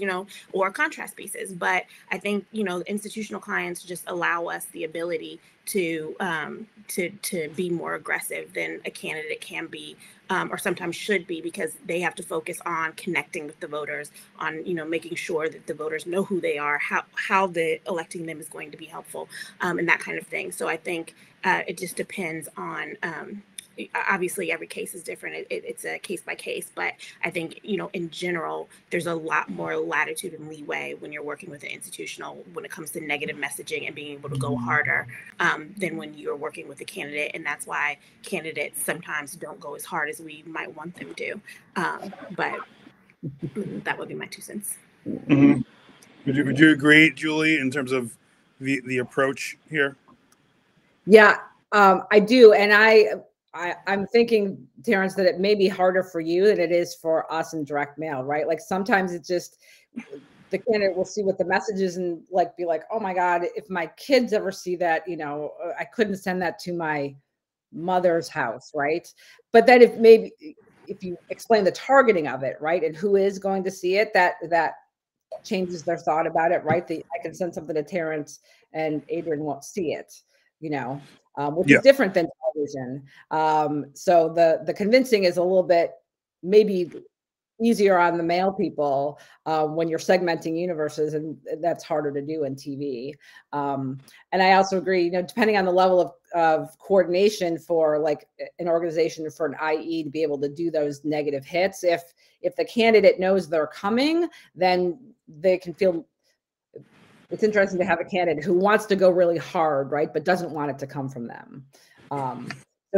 or contrast pieces. But I think, institutional clients just allow us the ability to be more aggressive than a candidate can be, or sometimes should be, because they have to focus on connecting with the voters, on, making sure that the voters know who they are, how the electing them is going to be helpful, and that kind of thing. So I think it just depends on, obviously every case is different. It's a case by case, but I think, in general, there's a lot more latitude and leeway when you're working with an institutional when it comes to negative messaging and being able to go harder than when you're working with a candidate. And that's why candidates sometimes don't go as hard as we might want them to. But that would be my 2 cents. Would you agree, Julie, in terms of the approach here? Yeah, I do. And I'm thinking, Terence, that it may be harder for you than it is for us in direct mail, right? Like sometimes it's just the candidate will see what the message is and like be like, oh my God, if my kids ever see that, I couldn't send that to my mother's house, right? But then if you explain the targeting of it, right, and who is going to see it, that changes their thought about it, right? I can send something to Terence and Adrian won't see it, which is different than television. So the convincing is a little bit maybe easier on the male people when you're segmenting universes, and that's harder to do in TV. And I also agree, depending on the level of coordination for like an organization, for an IE to be able to do those negative hits, if the candidate knows they're coming, then they can feel. It's interesting to have a candidate who wants to go really hard, right, but doesn't want it to come from them.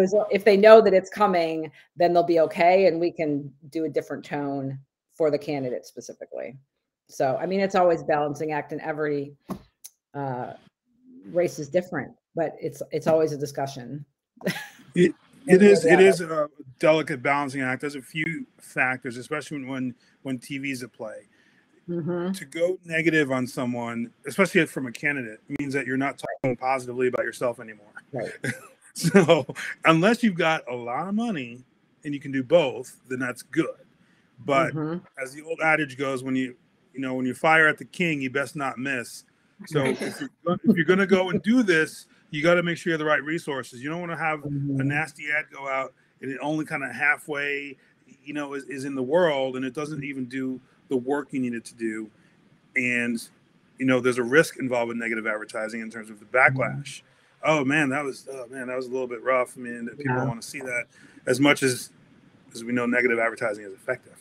So if they know that it's coming, then they'll be okay, and we can do a different tone for the candidate specifically. So, I mean, it's always a balancing act, and every race is different, but it's always a discussion. It is a delicate balancing act. There's a few factors, especially when TV's at play. To go negative on someone, especially from a candidate, means that you're not talking positively about yourself anymore. Right. So unless you've got a lot of money and you can do both, then that's good. But as the old adage goes, when you fire at the king, you best not miss. So if you're going to go and do this, you got to make sure you have the right resources. You don't want to have a nasty ad go out and it only kind of halfway, is in the world, and it doesn't even do the work you need it to do. and there's a risk involved with negative advertising in terms of the backlash. Oh man, that was a little bit rough. I mean, people don't want to see that as much as we know negative advertising is effective.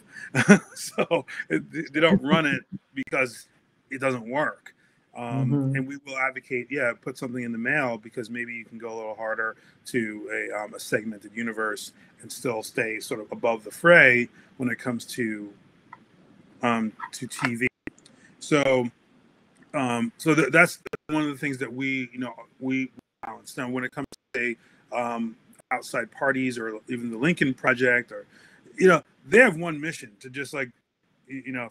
So they don't run it because it doesn't work. And we will advocate, put something in the mail because maybe you can go a little harder to a segmented universe and still stay sort of above the fray when it comes to TV. So that's one of the things that we balance. Now, when it comes to outside parties or even the Lincoln Project, or they have one mission to just like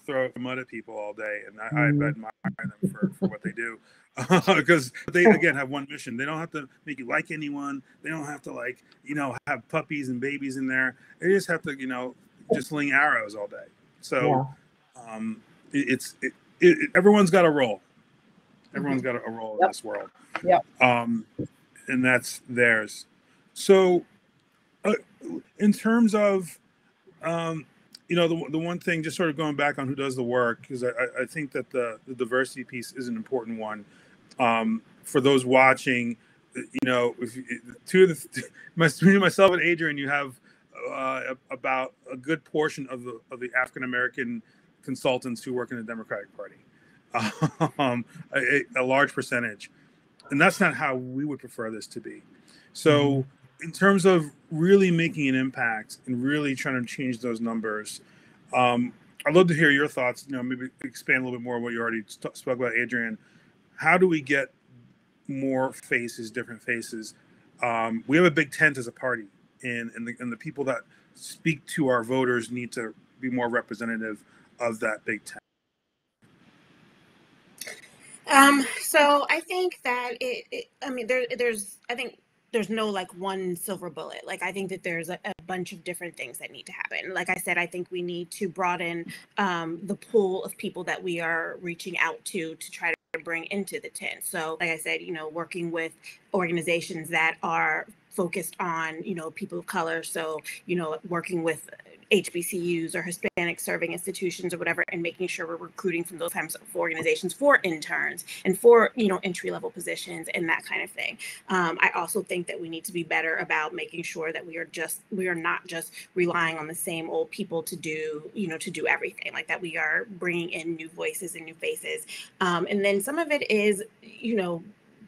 throw mud at people all day, and I admire them for what they do, because they again have one mission. They don't have to make you like anyone. They don't have to have puppies and babies in there. They just have to just sling arrows all day. So everyone's got a role. Everyone's got a role in this world. And that's theirs. So in terms of the one thing, just sort of going back on who does the work, because I think that the diversity piece is an important one. For those watching, if myself and Adrian, you have about a good portion of the African American consultants who work in the Democratic Party, a large percentage, and that's not how we would prefer this to be. So in terms of really making an impact and really trying to change those numbers, I'd love to hear your thoughts. Maybe expand a little bit more on what you already spoke about, Adrian. How do we get more faces, different faces? We have a big tent as a party, and the people that speak to our voters need to be more representative of that big tent. So I think that there's no like one silver bullet. Like, I think that there's a bunch of different things that need to happen. Like I said, I think we need to broaden the pool of people that we are reaching out to try to bring into the tent. So like I said, working with organizations that are focused on, people of color. So, working with HBCUs or Hispanic serving institutions or whatever, and making sure we're recruiting from those types of organizations for interns and for, entry-level positions and that kind of thing. I also think that we need to be better about making sure that we are not just relying on the same old people to do everything, like that we are bringing in new voices and new faces. And then some of it is,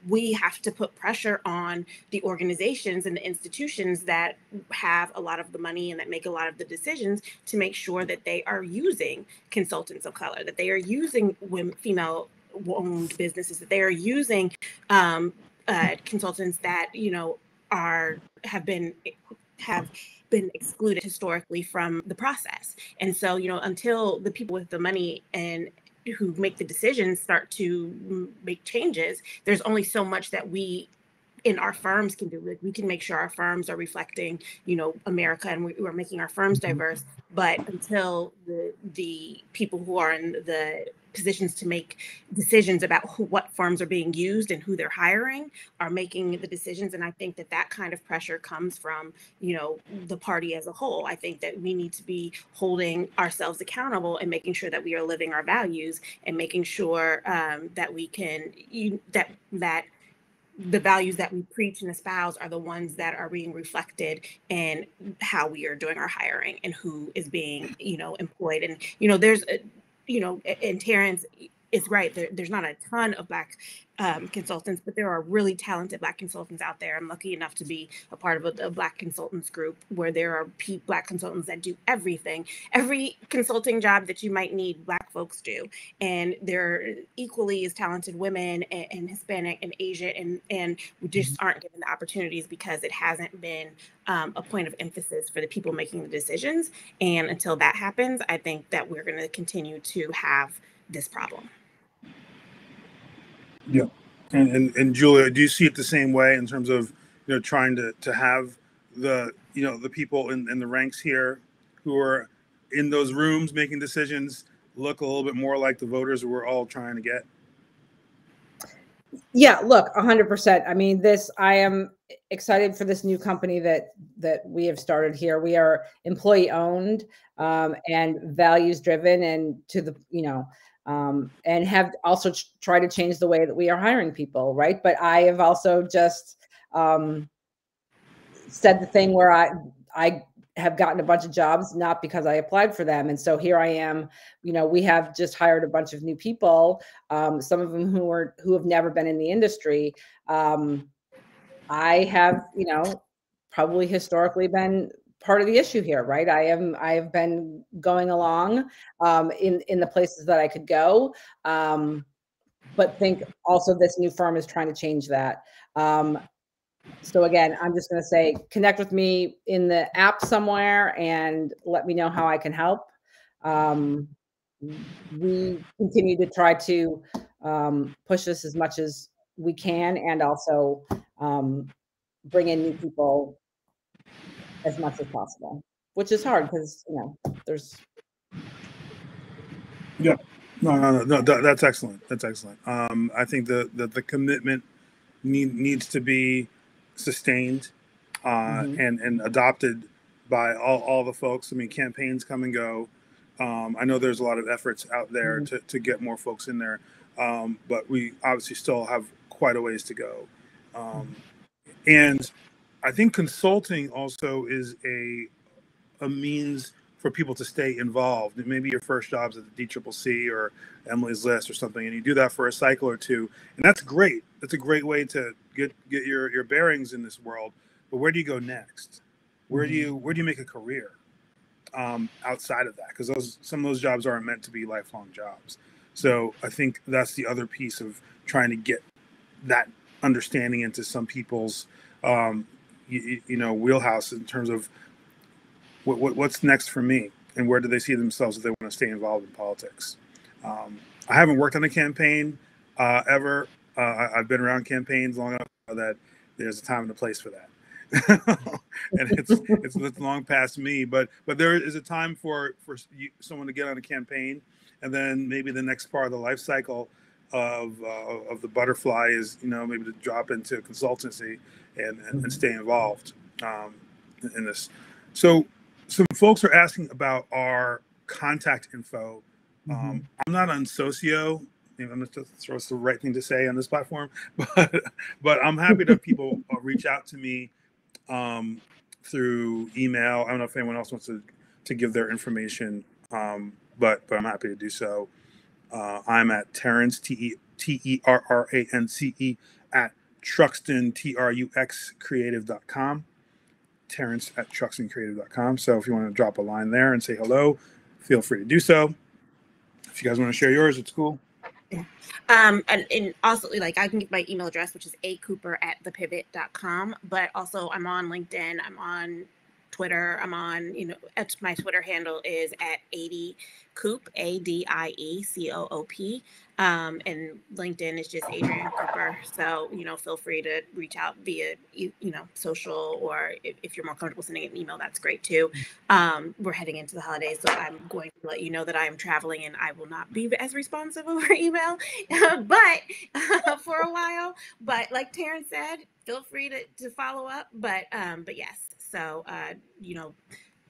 we have to put pressure on the organizations and the institutions that have a lot of the money and that make a lot of the decisions to make sure that they are using consultants of color, that they are using female-owned businesses, that they are using consultants that have been excluded historically from the process. And so until the people with the money and who make the decisions start to make changes, there's only so much that we in our firms can do. Like, we can make sure our firms are reflecting, America, and we're making our firms diverse. But until the people who are in the positions to make decisions about what firms are being used and who they're hiring are making the decisions. And I think that kind of pressure comes from, the party as a whole. I think that we need to be holding ourselves accountable and making sure that we are living our values and making sure that we can, that the values that we preach and espouse are the ones that are being reflected in how we are doing our hiring and who is being, employed. And, there's and Terence is right. There's not a ton of Black consultants, but there are really talented Black consultants out there. I'm lucky enough to be a part of a Black consultants group where there are Black consultants that do everything. Every consulting job that you might need, Black folks do. And they're equally as talented women and Hispanic and Asian, and we just aren't given the opportunities because it hasn't been a point of emphasis for the people making the decisions. And until that happens, I think that we're going to continue to have this problem. Yeah. And Julia, do you see it the same way in terms of, trying to have the people in the ranks here who are in those rooms making decisions look a little bit more like the voters who we're all trying to get? Yeah, look, 100%. I mean, I am excited for this new company that we have started here. We are employee owned and values driven, and to the, and have also tried to change the way that we are hiring people, right? But I have also just said the thing where I have gotten a bunch of jobs, not because I applied for them. And so here I am, we have just hired a bunch of new people, some of them who have never been in the industry. I have, probably historically been part of the issue here, right? I have been going along in the places that I could go, but think also this new firm is trying to change that. So again, I'm just going to say, connect with me in the app somewhere and let me know how I can help. We continue to try to push this as much as we can, and also bring in new people as much as possible, which is hard because, there's. Yeah, no, that's excellent. That's excellent. I think the commitment needs to be sustained and adopted by all the folks. I mean, campaigns come and go. I know there's a lot of efforts out there to get more folks in there, but we obviously still have quite a ways to go. And I think consulting also is a means for people to stay involved. Maybe your first job's at the DCCC or Emily's List or something, and you do that for a cycle or two, and that's great. That's a great way to get your bearings in this world. But where do you go next? Where do you make a career outside of that? Because some of those jobs aren't meant to be lifelong jobs. So I think that's the other piece of trying to get that understanding into some people's wheelhouse in terms of what's next for me, and where do they see themselves if they want to stay involved in politics. I haven't worked on a campaign ever. I've been around campaigns long enough that there's a time and a place for that. And it's long past me, but there is a time for someone to get on a campaign, and then maybe the next part of the life cycle of the butterfly is maybe to drop into consultancy and stay involved in this. So some folks are asking about our contact info. I'm not on Socio. I'm not sure it's the right thing to say on this platform, but I'm happy that people reach out to me through email. I don't know if anyone else wants to give their information, but I'm happy to do so. I'm at Terence, TERRANCE at Truxton, TRUX Terence at TruxtonCreative.com. So if you want to drop a line there and say hello, feel free to do so. If you guys want to share yours, it's cool. Yeah. And also, like, I can give my email address, which is acooper@thepivot.com. But also, I'm on LinkedIn. I'm on Twitter. I'm on, my Twitter handle is at 80coop, ADIECOOP. And LinkedIn is just Adrienne Cooper. So, feel free to reach out via, social, or if you're more comfortable sending an email, that's great too. We're heading into the holidays, so I'm going to let you know that I am traveling and I will not be as responsive over email, but for a while. But like Terence said, feel free to follow up. But yes, so,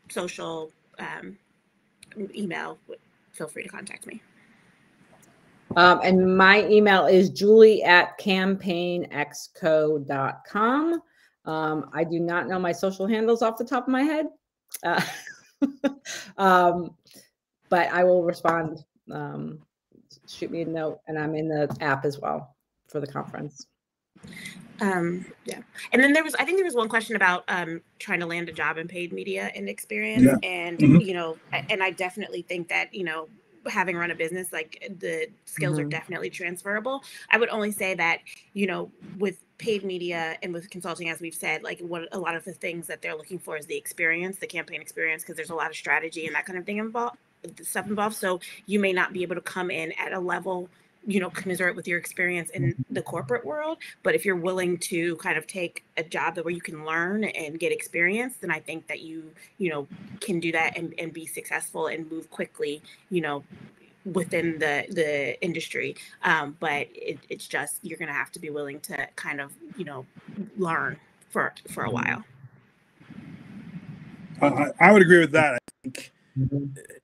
social, email, feel free to contact me. And my email is julie@campaignexco.com. I do not know my social handles off the top of my head, but I will respond. Shoot me a note, and I'm in the app as well for the conference. Yeah. And then I think there was one question about trying to land a job in paid media and experience. Yeah. And, and I definitely think that, having run a business, like, the skills are definitely transferable. I would only say that, with paid media and with consulting, as we've said, like, what a lot of the things that they're looking for is the experience, the campaign experience, because there's a lot of strategy and that kind of thing involved. So you may not be able to come in at a level, commensurate with your experience in the corporate world. But if you're willing to kind of take a job where you can learn and get experience, then I think that you can do that and be successful and move quickly, within the industry. But it's just, you're going to have to be willing to kind of, learn for a while. I would agree with that. I think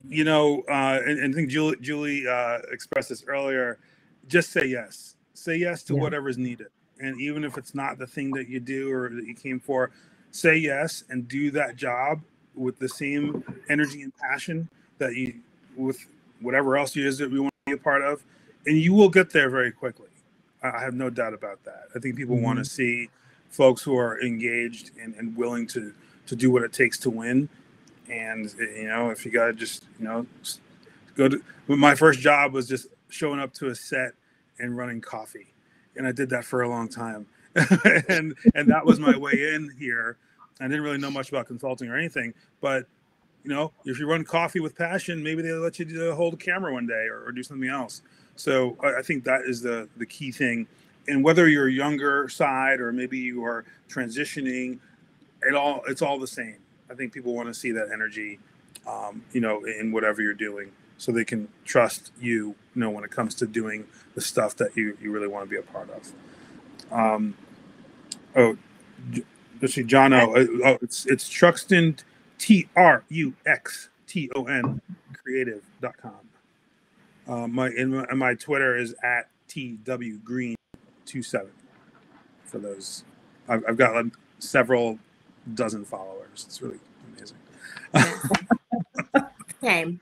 you know, and I think Julie expressed this earlier, just say yes. Say yes to whatever's needed. And even if it's not the thing that you do or that you came for, say yes and do that job with the same energy and passion that you, with whatever else it is that we want to be a part of. And you will get there very quickly. I have no doubt about that. I think people want to see folks who are engaged and willing to do what it takes to win. And, you know, if you got to just, you know, go to, my first job was just showing up to a set and running coffee. And I did that for a long time. and that was my way in here. I didn't really know much about consulting or anything, but, you know, if you run coffee with passion, maybe they'll let you hold a camera one day or do something else. So I think that is the key thing. And whether you're a younger side or maybe you are transitioning, it's all the same. I think people want to see that energy, you know, in whatever you're doing, so they can trust you, you know, when it comes to doing the stuff that you really want to be a part of. Let's see, John. It's Truxton, TRUXTON creative.com. My Twitter is at TWGreen27. For those, I've got like several dozen followers. It's really amazing. Same.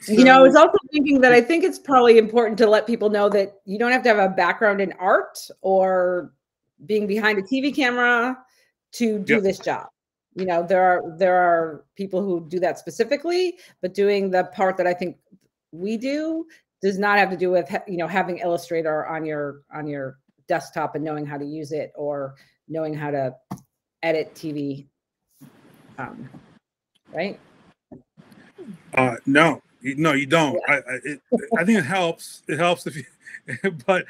You know, I was also thinking that I think it's probably important to let people know that you don't have to have a background in art or being behind a TV camera to do this job. You know, there are people who do that specifically, but doing the part that I think we do does not have to do with, you know, having Illustrator on your desktop and knowing how to use it or knowing how to edit TV. Right? No, you don't. Yeah. I think it helps. It helps if you, but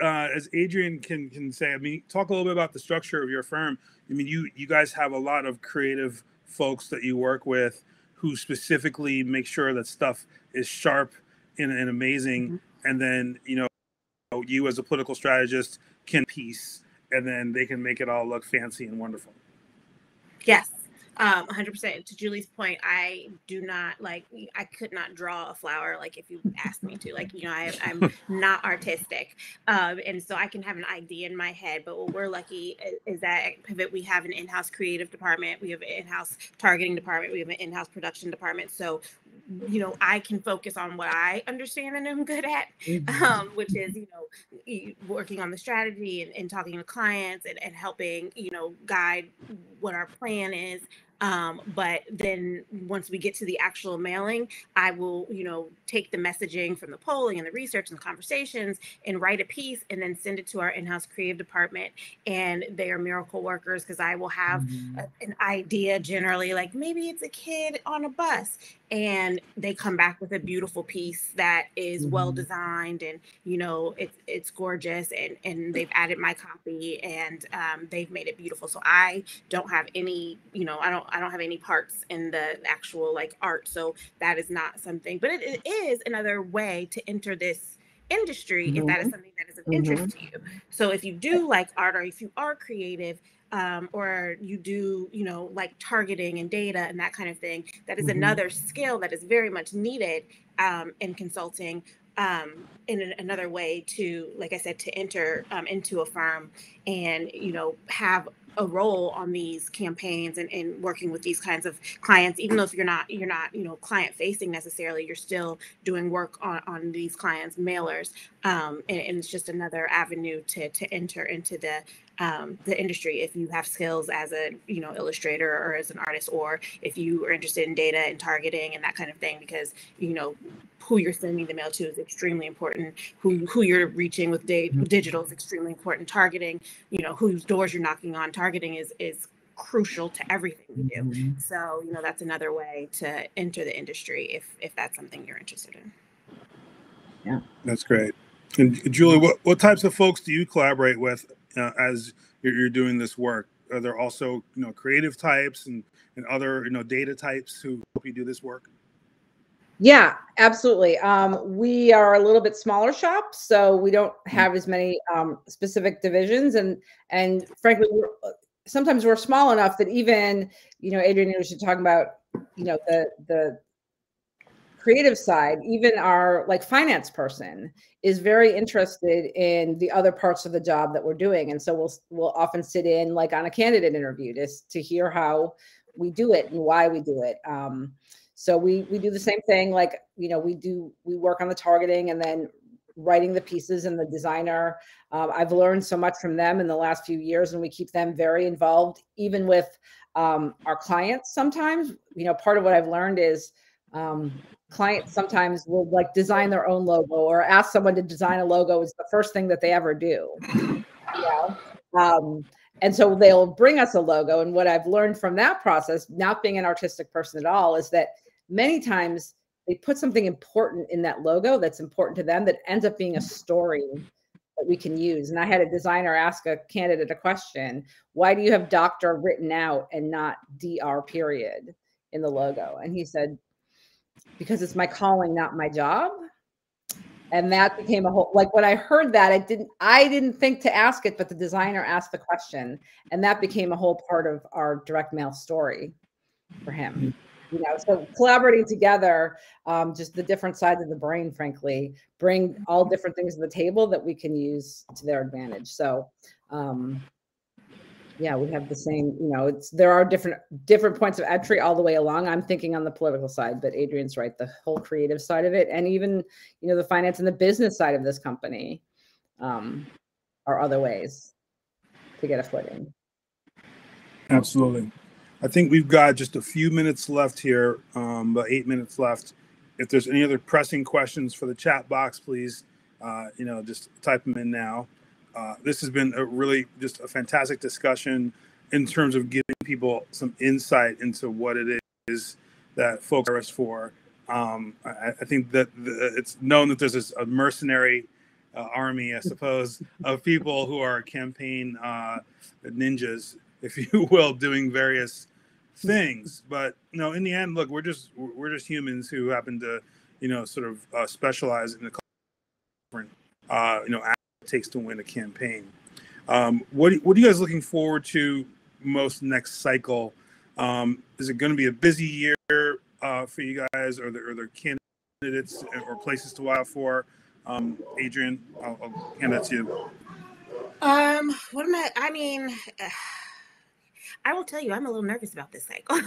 as Adrian can say, I mean, talk a little bit about the structure of your firm. I mean, you guys have a lot of creative folks that you work with who specifically make sure that stuff is sharp and amazing. And then, you know, you as a political strategist can piece, and then they can make it all look fancy and wonderful. Yes. 100%. To Julie's point, I could not draw a flower like if you asked me to. Like, you know, I'm not artistic. And so I can have an idea in my head, but what we're lucky is that at Pivot, we have an in-house creative department. We have an in-house targeting department. We have an in-house production department. So, you know, I can focus on what I understand and am good at, which is, you know, working on the strategy and talking to clients and helping, you know, guide what our plan is. But then once we get to the actual mailing, I will, you know, take the messaging from the polling and the research and the conversations and write a piece and then send it to our in-house creative department. And they are miracle workers because I will have an idea generally, like maybe it's a kid on a bus, and they come back with a beautiful piece that is well designed and, you know, it's gorgeous and they've added my copy and they've made it beautiful. So I don't have any, you know, I don't have any parts in the actual like art. So that is not something, but it is another way to enter this industry if that is something that is of interest to you. So if you do like art or if you are creative, or you do, you know, like targeting and data and that kind of thing, that is another skill that is very much needed in consulting, in another way to, like I said, to enter into a firm and, you know, have a role on these campaigns and working with these kinds of clients, even though if you're not, you know, client facing necessarily, you're still doing work on these clients' mailers. And it's just another avenue to enter into the industry if you have skills as a, you know, illustrator or as an artist, or if you are interested in data and targeting and that kind of thing, because, you know, who you're sending the mail to is extremely important. Who you're reaching with digital is extremely important. Targeting, you know, whose doors you're knocking on. Targeting is crucial to everything we do. So, you know, that's another way to enter the industry if that's something you're interested in. Yeah, that's great. And Julie, what types of folks do you collaborate with as you're doing this work? Are there also, you know, creative types and other, you know, data types who help you do this work? Yeah, absolutely. We are a little bit smaller shop, so we don't have as many specific divisions, and frankly, sometimes we're small enough that even, you know, Adrian, you should talk about, you know, the creative side, even our like finance person is very interested in the other parts of the job that we're doing. And so we'll often sit in like on a candidate interview to hear how we do it and why we do it. So we do the same thing. Like, you know, we work on the targeting and then writing the pieces and the designer. I've learned so much from them in the last few years, and we keep them very involved, even with our clients. Sometimes, you know, part of what I've learned is clients sometimes will like design their own logo or ask someone to design a logo is the first thing that they ever do. You know? And so they'll bring us a logo. And what I've learned from that process, not being an artistic person at all, is that many times they put something important in that logo that's important to them that ends up being a story that we can use. And I had a designer ask a candidate a question: why do you have doctor written out and not DR period in the logo? And he said, because it's my calling, not my job. And that became a whole, like when I heard that, I didn't think to ask it, but the designer asked the question, and that became a whole part of our direct mail story for him. You know, so collaborating together, just the different sides of the brain, frankly, bring all different things to the table that we can use to their advantage. So, yeah, we have the same, you know, there are different points of entry all the way along. I'm thinking on the political side, but Adrian's right, the whole creative side of it, and even, you know, the finance and the business side of this company are other ways to get a foot in. Absolutely. I think we've got just a few minutes left here, about 8 minutes left. If there's any other pressing questions for the chat box, please, you know, just type them in now. This has been just a fantastic discussion in terms of giving people some insight into what it is that folks are us for. I think that it's known that there's a mercenary army, I suppose, of people who are campaign ninjas, if you will, doing various things. But you know, in the end, look, we're just humans who happen to, you know, sort of specialize in the different, you know, it takes to win a campaign. What are you guys looking forward to most next cycle? Is it going to be a busy year for you guys, or are there candidates or places to watch for? Adrian, I'll hand that to you. What am I mean, I will tell you, I'm a little nervous about this cycle.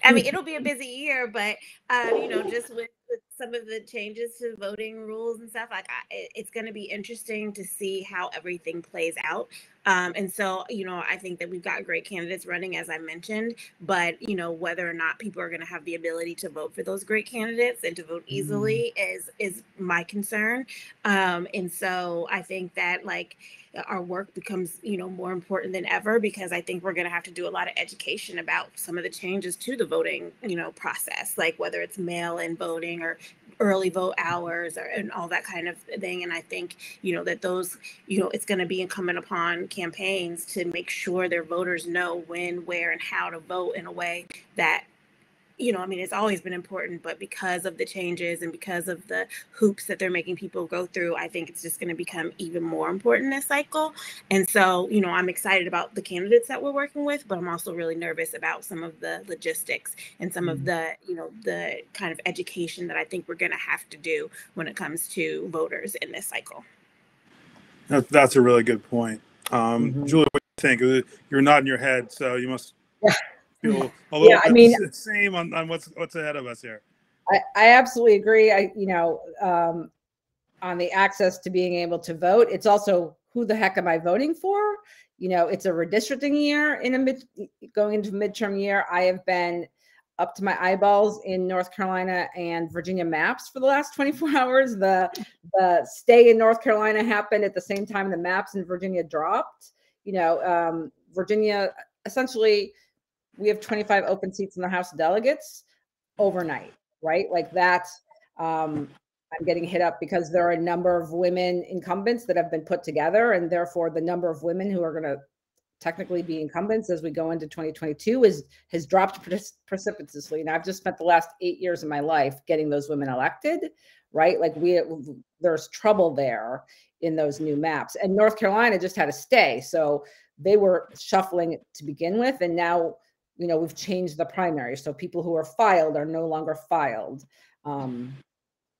I mean, it'll be a busy year, but you know, just with some of the changes to voting rules and stuff, like it's going to be interesting to see how everything plays out. And so, you know, I think that we've got great candidates running, as I mentioned, but, you know, whether or not people are going to have the ability to vote for those great candidates and to vote easily is my concern. And so I think that, like, our work becomes, you know, more important than ever, because I think we're going to have to do a lot of education about some of the changes to the voting, you know, process, like whether it's mail-in voting or early vote hours and all that kind of thing. And I think, you know, that those, you know, it's going to be incumbent upon campaigns to make sure their voters know when, where, and how to vote in a way that, you know, I mean, it's always been important, but because of the changes and because of the hoops that they're making people go through, I think it's just going to become even more important this cycle. And so, you know, I'm excited about the candidates that we're working with, but I'm also really nervous about some of the logistics and some of the, you know, the kind of education that I think we're going to have to do when it comes to voters in this cycle. That's a really good point. Julie, what do you think? You're nodding your head, so you must feel a little bit same on what's ahead of us here. I absolutely agree. You know, on the access to being able to vote, it's also who the heck am I voting for? You know, it's a redistricting year going into midterm year. I have been up to my eyeballs in North Carolina and Virginia maps for the last 24 hours. The stay in North Carolina happened at the same time the maps in Virginia dropped. You know, Virginia, essentially, we have 25 open seats in the House of Delegates overnight, right? Like that. I'm getting hit up because there are a number of women incumbents that have been put together, and therefore the number of women who are going to technically be incumbents as we go into 2022 has dropped precipitously. And I've just spent the last 8 years of my life getting those women elected, right? Like there's trouble there in those new maps. And North Carolina just had a stay. So they were shuffling it to begin with, and now, you know, we've changed the primary. So people who are filed are no longer filed.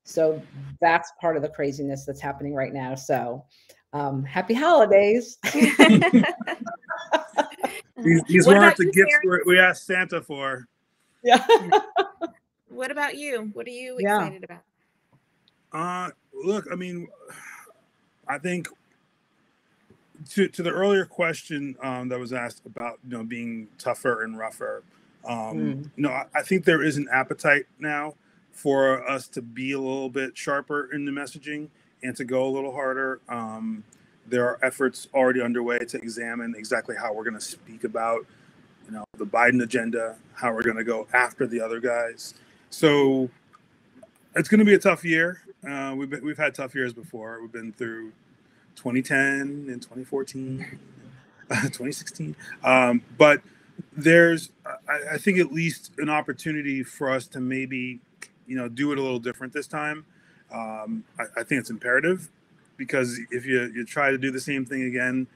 So that's part of the craziness that's happening right now. So happy holidays. These weren't the gifts we asked Santa for. Yeah. What about you? What are you excited about? Look, I mean, I think to the earlier question that was asked about, you know, being tougher and rougher, you know, I think there is an appetite now for us to be a little bit sharper in the messaging and to go a little harder. There are efforts already underway to examine exactly how we're going to speak about, you know, the Biden agenda, how we're going to go after the other guys. So it's going to be a tough year. We've had tough years before. We've been through 2010 and 2014, 2016. But there's, I think, at least an opportunity for us to maybe, you know, do it a little different this time. I think it's imperative, because if you try to do the same thing again,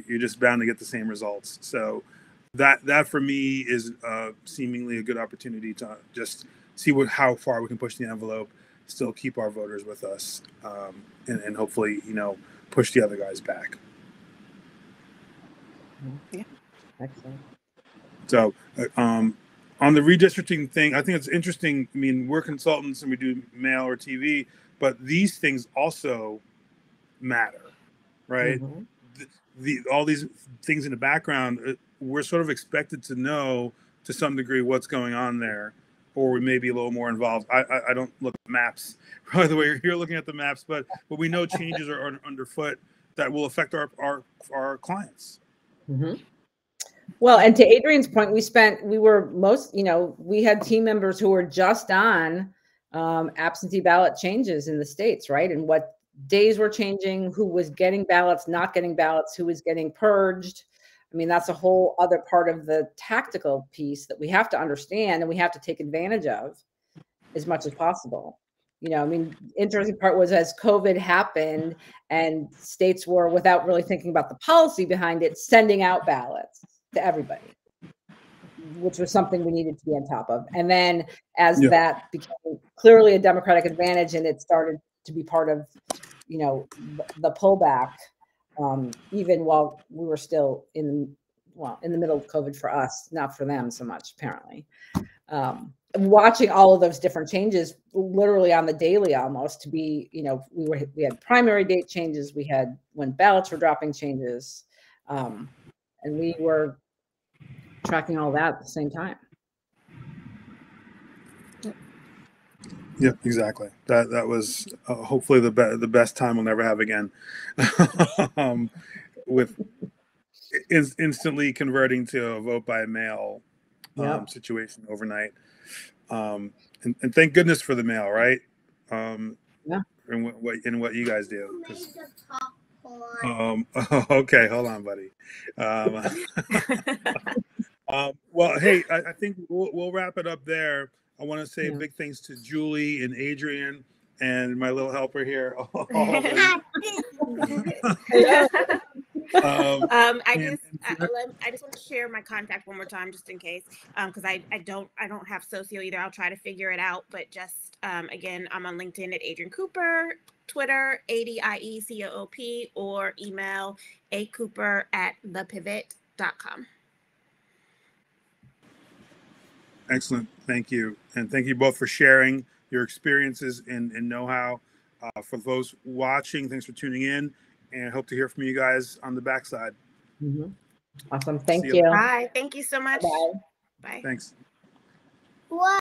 you're just bound to get the same results. So that for me is seemingly a good opportunity to just see how far we can push the envelope, still keep our voters with us, and hopefully, you know, push the other guys back. Yeah, excellent. So on the redistricting thing, I think it's interesting. I mean, we're consultants and we do mail or TV, but these things also matter, right? All these things in the background, we're sort of expected to know to some degree what's going on there, or we may be a little more involved. I don't look at maps probably the way you're looking at the maps, but we know changes are underfoot that will affect our clients. Well, and to Adrian's point, we had team members who were just on absentee ballot changes in the states, right? And what days were changing, who was getting ballots, not getting ballots, who was getting purged. I mean, that's a whole other part of the tactical piece that we have to understand and we have to take advantage of as much as possible. You know, I mean, interesting part was as COVID happened and states were, without really thinking about the policy behind it, sending out ballots to everybody, which was something we needed to be on top of. And then as that became clearly a Democratic advantage and it started to be part of, you know, the pullback, even while we were still in the middle of COVID for us, not for them so much, apparently. Watching all of those different changes literally on the daily almost, to be, you know, we had primary date changes, we had when ballots were dropping changes, and we were tracking all that at the same time. Yeah, exactly. That was hopefully the best time we'll never have again, with instantly converting to a vote by mail situation overnight. And thank goodness for the mail, right? And what you guys do. Okay, hold on, buddy. Well, hey, I think we'll wrap it up there. I want to say big thanks to Julie and Adrian and my little helper here. I just want to share my contact one more time, just in case, because I don't have Socio either. I'll try to figure it out, but just again, I'm on LinkedIn at Adrian Cooper, Twitter ADIECOOP, or email acooper@thepivot.com. Excellent. Thank you. And thank you both for sharing your experiences and know-how. For those watching, thanks for tuning in, and I hope to hear from you guys on the backside. Awesome. Thank you. Bye. Thank you so much. Bye. Bye. Thanks.